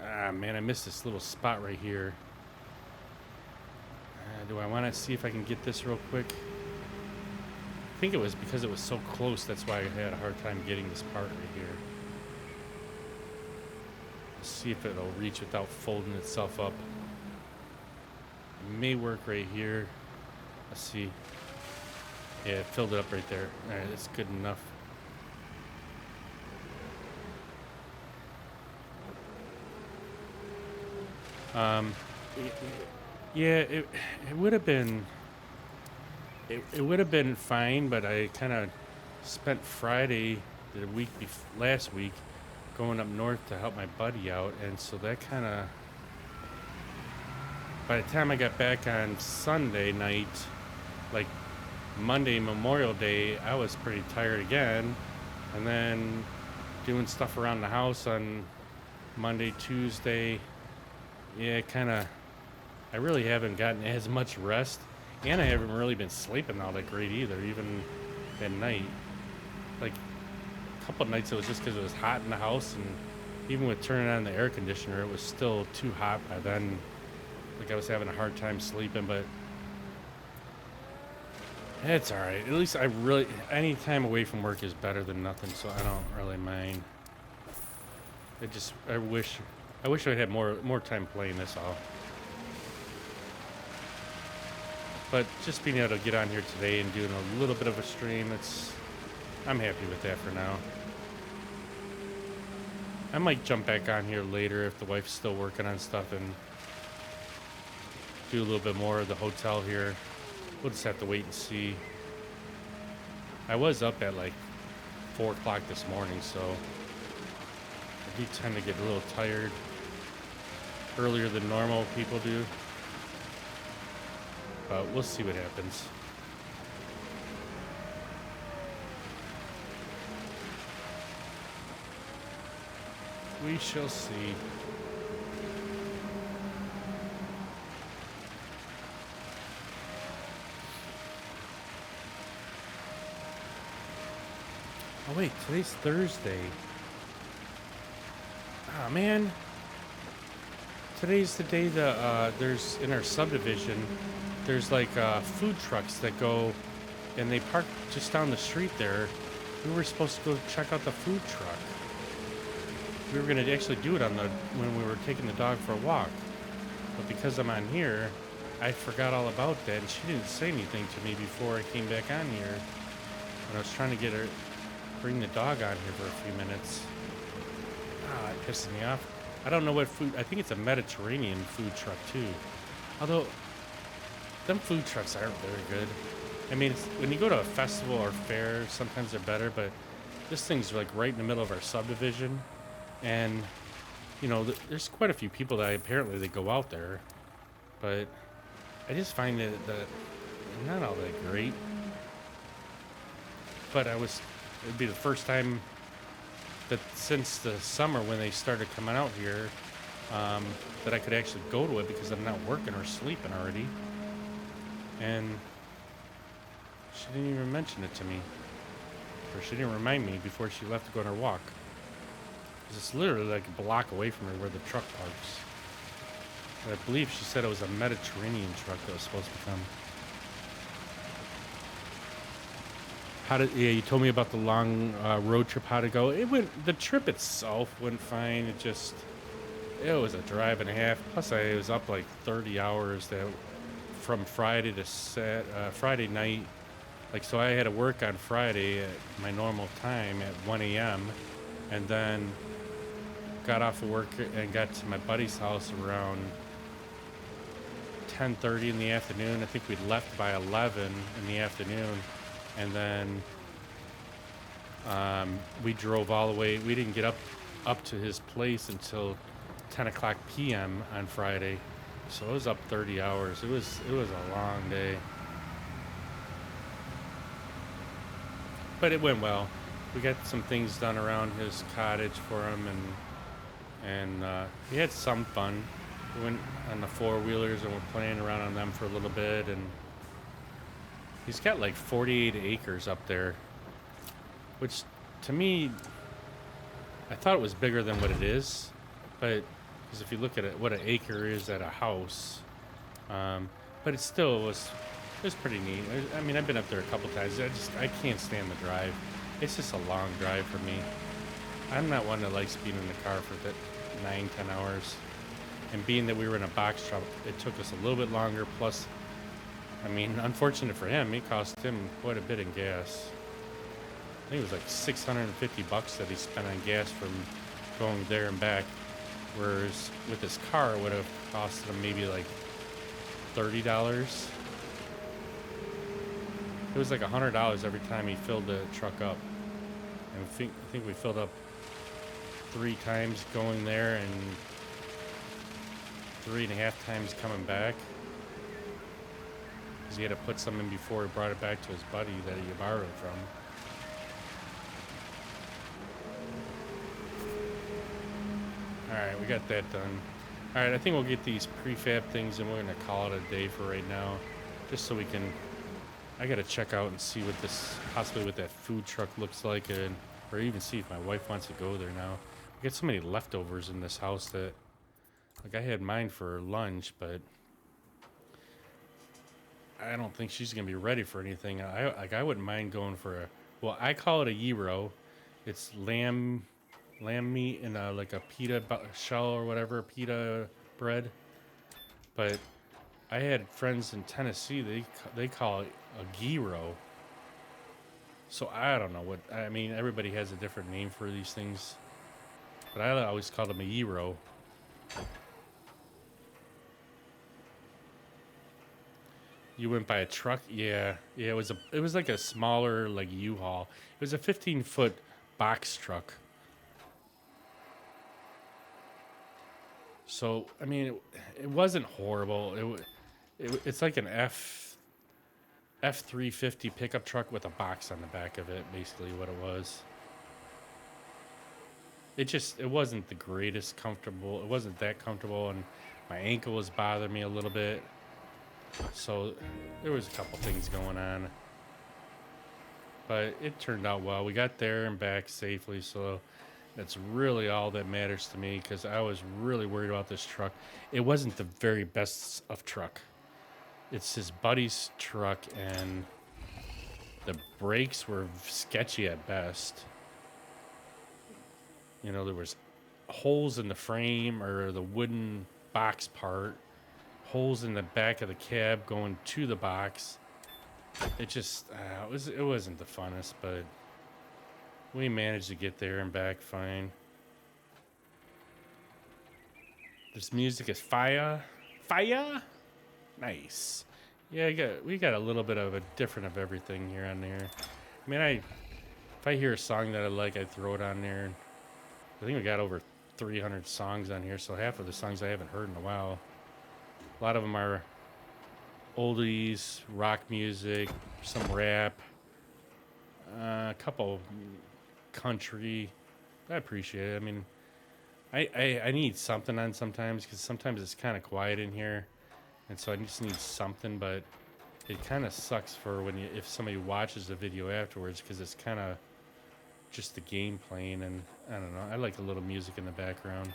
Ah, man, I missed this little spot right here. Do I want to see if I can get this real quick? I think it was because it was so close, that's why I had a hard time getting this part right here. Let's see if it'll reach without folding itself up. It may work right here. Let's see. Yeah, it filled it up right there. All right, that's good enough. Yeah, it would have been it would have been fine, but I kind of spent Friday the last week going up north to help my buddy out, and so that kind of by the time I got back on Sunday night, like Monday Memorial Day, I was pretty tired again, and then doing stuff around the house on Monday, Tuesday. Yeah, I really haven't gotten as much rest, and I haven't really been sleeping all that great either, even at night. Like, a couple of nights it was just because it was hot in the house, and even with turning on the air conditioner, it was still too hot by then. Like, I was having a hard time sleeping, but it's all right. At least any time away from work is better than nothing, so I don't really mind. I wish I'd had more time playing this all. But just being able to get on here today and doing a little bit of a stream, I'm happy with that for now. I might jump back on here later if the wife's still working on stuff and do a little bit more of the hotel here. We'll just have to wait and see. I was up at like 4 o'clock this morning, so I do tend to get a little tired earlier than normal people do. But we'll see what happens. We shall see. Oh wait, today's Thursday. Ah, man. Today's the day that there's in our subdivision, there's like food trucks that go and they park just down the street there. We were supposed to go check out the food truck. We were gonna actually do it when we were taking the dog for a walk. But because I'm on here, I forgot all about that, and she didn't say anything to me before I came back on here. And I was trying to bring the dog on here for a few minutes. Ah, it pisses me off. I don't know what food. I think it's a Mediterranean food truck too. Although, them food trucks aren't very good. I mean, when you go to a festival or fair, sometimes they're better, but this thing's like right in the middle of our subdivision. And, you know, there's quite a few people that apparently they go out there. But I just find that not all that great. But it'd be the first time that since the summer when they started coming out here, that I could actually go to it because I'm not working or sleeping already. and she didn't even mention it to me. Or she didn't remind me before she left to go on her walk. 'Cause it's literally like a block away from her where the truck parks. And I believe she said it was a Mediterranean truck that was supposed to come. Yeah, you told me about the long road trip, how to go. The trip itself went fine. It was a drive and a half. Plus, I was up like 30 hours from Friday to Friday night. Like, so I had to work on Friday at my normal time at 1 a.m. and then got off of work and got to my buddy's house around 10:30 in the afternoon. I think we left by 11 in the afternoon, and then we drove all the way. We didn't get up to his place until 10 o'clock p.m. on Friday, so it was up 30 hours. It was a long day, but it went well. We got some things done around his cottage for him, and we had some fun. We went on the four-wheelers and we're playing around on them for a little bit, and he's got like 48 acres up there, which to me, I thought it was bigger than what it is, but because if you look at it, what an acre is at a house, but it still was pretty neat. I mean, I've been up there a couple times. I can't stand the drive. It's just a long drive for me. I'm not one that likes being in the car for that 9-10 hours. And being that we were in a box truck, it took us a little bit longer. Plus, I mean, unfortunate for him, it cost him quite a bit in gas. I think it was like $650 that he spent on gas from going there and back. Whereas with his car, it would have cost him maybe like $30. It was like $100 every time he filled the truck up. And I think we filled up 3 times going there and 3.5 times coming back. Because he had to put some in before he brought it back to his buddy that he borrowed it from. Alright, we got that done. Alright, I think we'll get these prefab things and we're going to call it a day for right now. Just so we can... I got to check out and see possibly what that food truck looks like, or even see if my wife wants to go there now. We got so many leftovers in this house that... Like, I had mine for lunch, but... I don't think she's going to be ready for anything. I wouldn't mind going for a... Well, I call it a gyro. It's lamb meat in like a pita shell or whatever, pita bread. But I had friends in Tennessee, they call it a gyro. So I don't know what... I mean, everybody has a different name for these things. But I always call them a gyro. You went by a truck? Yeah, it was like a smaller like U-Haul. It was a 15-foot box truck. So I mean, it wasn't horrible. It's like an F350 pickup truck with a box on the back of it. Basically, what it was. It wasn't the greatest comfortable. It wasn't that comfortable, and my ankle was bothering me a little bit. So there was a couple things going on, but it turned out well. We got there and back safely, so that's really all that matters to me, because I was really worried about this truck. It wasn't the very best of truck. It's his buddy's truck, and the brakes were sketchy at best. You know, there was holes in the frame or the wooden box part. Holes in the back of the cab going to the box. It just it wasn't the funnest, but we managed to get there and back fine. This music is fire, nice. Yeah, we got a little bit of a different of everything here on there. I mean, if I hear a song that I like, I throw it on there. I think we got over 300 songs on here, so half of the songs I haven't heard in a while. A lot of them are oldies, rock music, some rap, a couple country. I appreciate it. I mean, I need something on sometimes, because sometimes it's kind of quiet in here, and so I just need something. But it kind of sucks for when you if somebody watches the video afterwards because it's kind of just the game playing, and I don't know. I like a little music in the background,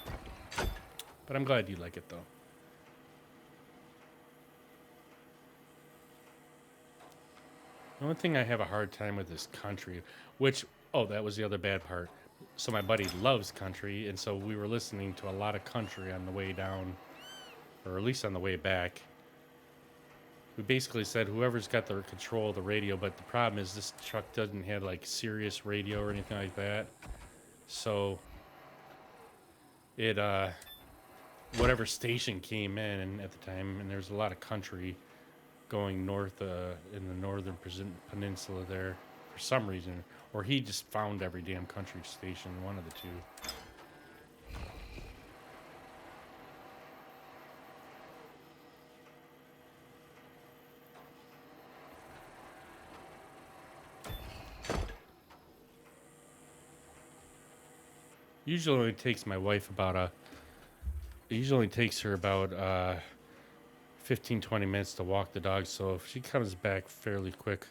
but I'm glad you like it though. The only thing I have a hard time with is country, which, oh, that was the other bad part. So my buddy loves country, and so we were listening to a lot of country on the way down, or at least on the way back. We basically said whoever's got the control of the radio, but the problem is this truck doesn't have like Sirius radio or anything like that. So it whatever station came in at the time, and there's a lot of country going north in the northern peninsula there for some reason, or he just found every damn country station, one of the two. Usually only takes my wife about it usually only takes her about 15-20 minutes to walk the dog, so if she comes back fairly quick,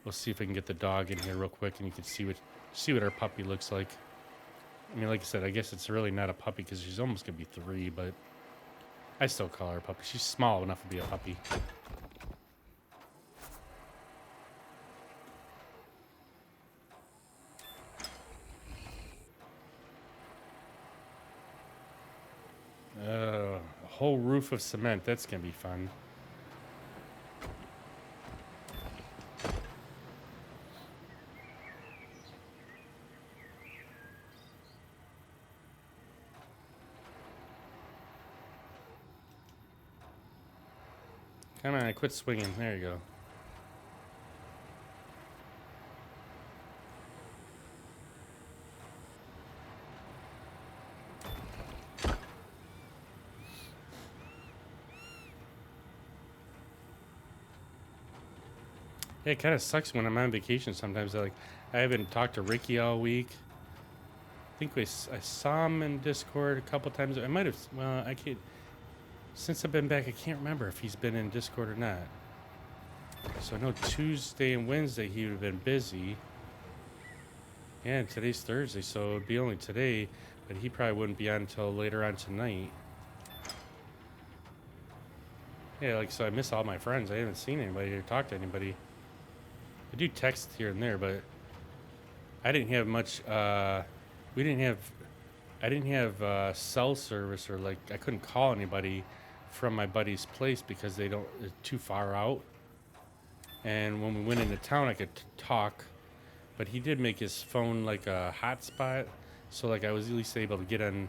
we'll see if I can get the dog in here real quick and you can see what our puppy looks like. I mean, like I said, I guess it's really not a puppy because she's almost gonna be 3, but I still call her a puppy. She's small enough to be a puppy. A whole roof of cement. That's gonna be fun. Come on, quit swinging. There you go. Yeah, it kind of sucks when I'm on vacation sometimes. I haven't talked to Ricky all week. I think I saw him in Discord a couple times. I might have, well, I can't, since I've been back, I can't remember if he's been in Discord or not. So I know Tuesday and Wednesday he would have been busy. Yeah, and today's Thursday, so it'd be only today, but he probably wouldn't be on until later on tonight. Yeah, so I miss all my friends. I haven't seen anybody or talked to anybody. I do text here and there, but I didn't have much, I didn't have cell service, or I couldn't call anybody from my buddy's place because it's too far out. And when we went into town, I could talk, but he did make his phone like a hotspot. So I was at least able to get on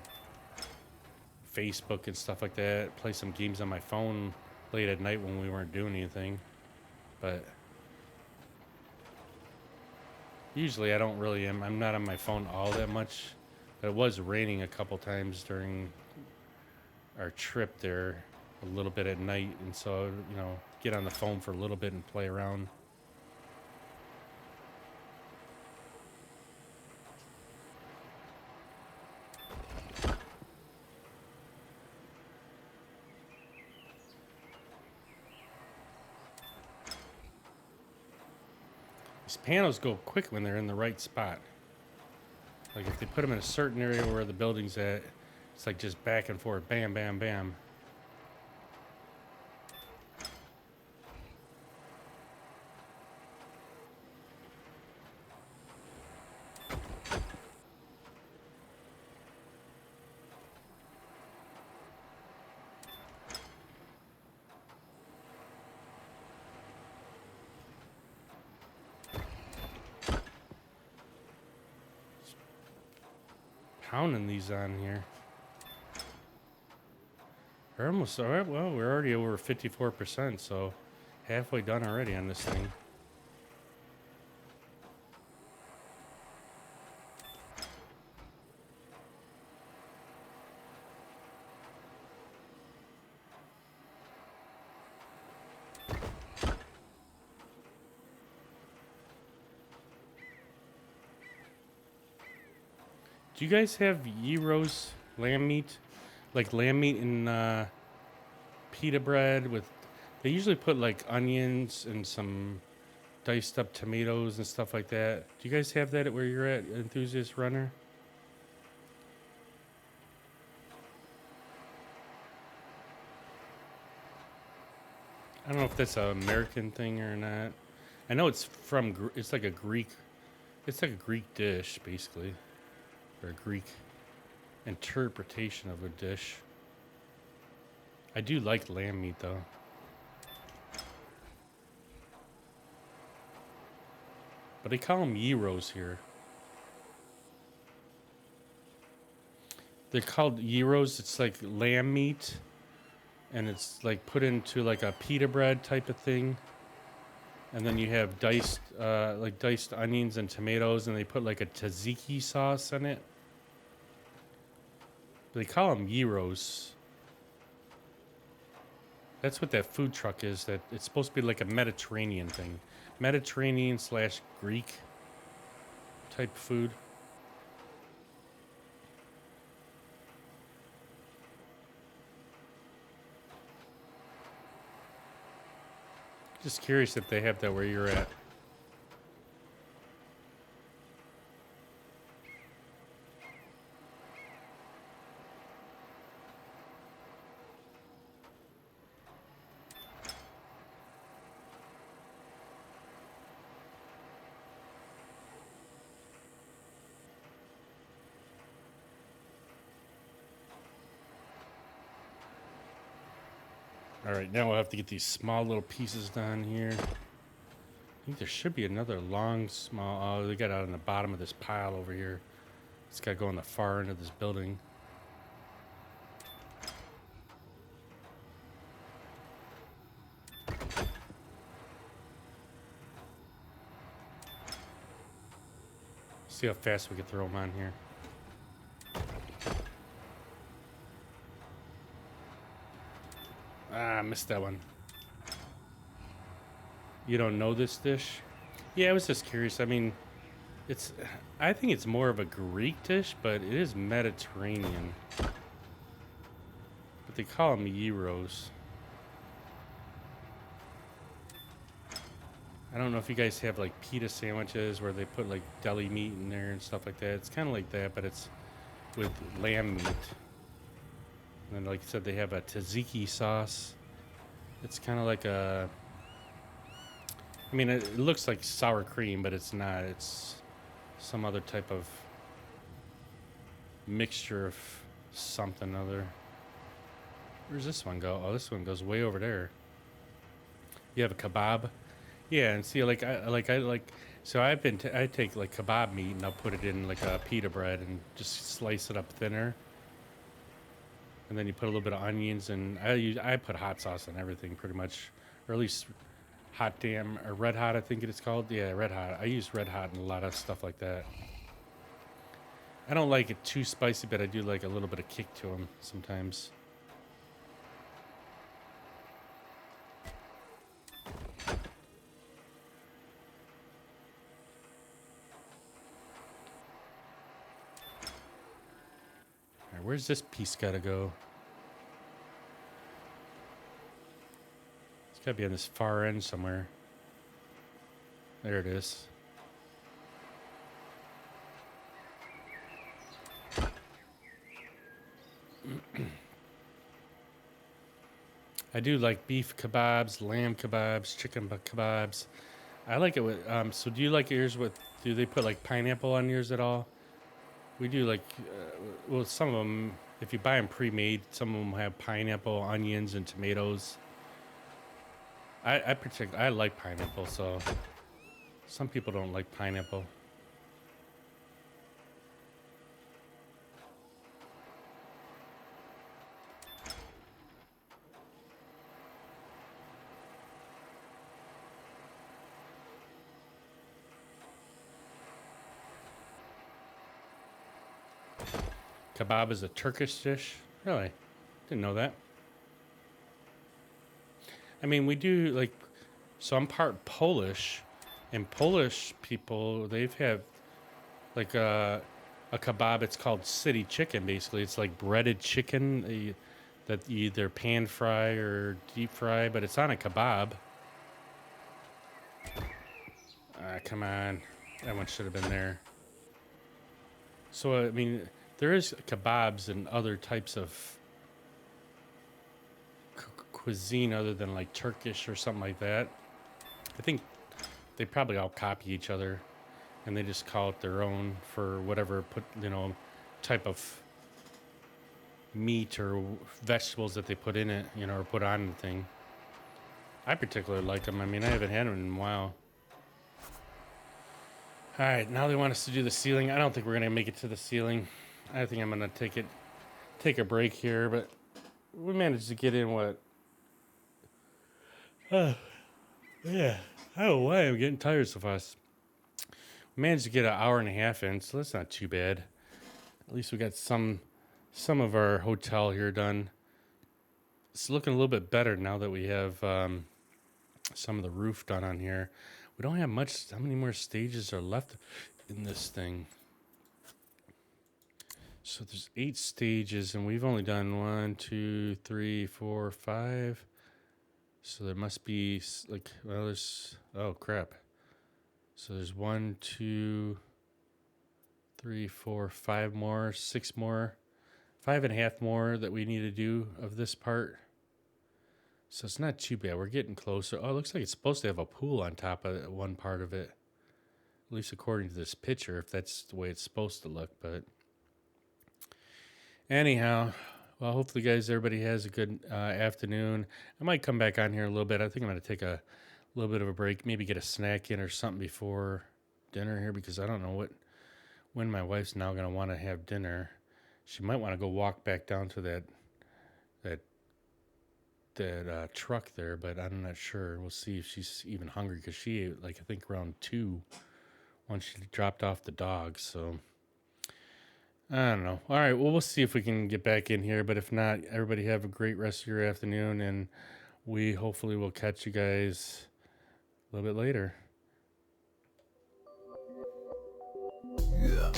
Facebook and stuff like that, play some games on my phone late at night when we weren't doing anything. But usually I'm not on my phone all that much. But it was raining a couple times during our trip there, a little bit at night, and so get on the phone for a little bit and play around. These panels go quick when they're in the right spot. If they put them in a certain area where the building's at, it's just back and forth, bam, bam, bam. Pounding these on here. We're almost, all right, well, we're already over 54%, so halfway done already on this thing. Do you guys have gyros lamb meat? Like lamb meat and pita bread with... They usually put like onions and some diced up tomatoes and stuff like that. Do you guys have that at where you're at, Enthusiast Runner? I don't know if that's an American thing or not. I know it's from, it's like a Greek, it's like a Greek dish, basically. Or a Greek interpretation of a dish. I do like lamb meat, though. But they call them gyros here. They're called gyros. It's like lamb meat. And it's like put into like a pita bread type of thing. And then you have diced onions and tomatoes. And they put like a tzatziki sauce in it. They call them gyros. That's what that food truck is. That it's supposed to be like a Mediterranean thing. Mediterranean / Greek type food. Just curious if they have that where you're at. All right, now we'll have to get these small little pieces done here. I think there should be another long, small... Oh, they got it on the bottom of this pile over here. It's got to go on the far end of this building. See how fast we can throw them on here. Ah, I missed that one. You don't know this dish? Yeah, I was just curious. I mean, I think it's more of a Greek dish, but it is Mediterranean. But they call them gyros. I don't know if you guys have like pita sandwiches where they put like deli meat in there and stuff like that. It's kind of like that, but it's with lamb meat. And then, like I said, they have a tzatziki sauce. It's kind of like a... I mean, it looks like sour cream, but it's not. It's some other type of mixture of something other. Where's this one go? Oh, this one goes way over there. You have a kebab? Yeah, and see, so I take like kebab meat and I'll put it in like a pita bread and just slice it up thinner. And then you put a little bit of onions, and I put hot sauce on everything pretty much, or at least or red hot, I think it's called. Yeah, red hot. I use red hot in a lot of stuff like that. I don't like it too spicy, but I do like a little bit of kick to them sometimes. All right, where's this piece gotta go? It's gotta be on this far end somewhere. There it is. I do like beef kebabs, lamb kebabs, chicken kebabs. I like it with, so do you like yours with, do they put like pineapple on yours at all? We do like, well, some of them, if you buy them pre-made, some of them have pineapple, onions, and tomatoes. I like pineapple, so some people don't like pineapple. Kebab is a Turkish dish? Really? Didn't know that. I mean, we do like, so I'm part Polish, and Polish people, they've have like a kebab. It's called city chicken, basically. It's like breaded chicken. that you either pan fry or deep fry, but it's on a kebab. Come on. That one should have been there. So, I mean, there is kebabs and other types of cuisine other than like Turkish or something like that. I think they probably all copy each other and they just call it their own for whatever type of meat or vegetables that they put in it, or put on the thing. I particularly like them. I mean, I haven't had them in a while. All right, now they want us to do the ceiling. I don't think we're gonna make it to the ceiling. I think I'm gonna take a break here, but we managed to get in what? Yeah. I don't know why I'm getting tired so fast. We managed to get an hour and a half in, so that's not too bad. At least we got some of our hotel here done. It's looking a little bit better now that we have some of the roof done on here. We don't have much. How many more stages are left in this thing? So there's 8 stages, and we've only done 1, 2, 3, 4, 5. So there must be oh crap. So there's 1, 2, 3, 4, 5 more, 6 more, 5.5 more that we need to do of this part. So it's not too bad. We're getting closer. Oh, it looks like it's supposed to have a pool on top of one part of it. At least according to this picture, if that's the way it's supposed to look. But anyhow, well, hopefully, guys, everybody has a good afternoon. I might come back on here a little bit. I think I'm going to take a little bit of a break, maybe get a snack in or something before dinner here, because I don't know when my wife's now going to want to have dinner. She might want to go walk back down to that truck there, but I'm not sure. We'll see if she's even hungry, because she ate, I think around 2 once she dropped off the dog. So I don't know. All right, well, we'll see if we can get back in here, but if not, everybody have a great rest of your afternoon, and we hopefully will catch you guys a little bit later. Yeah.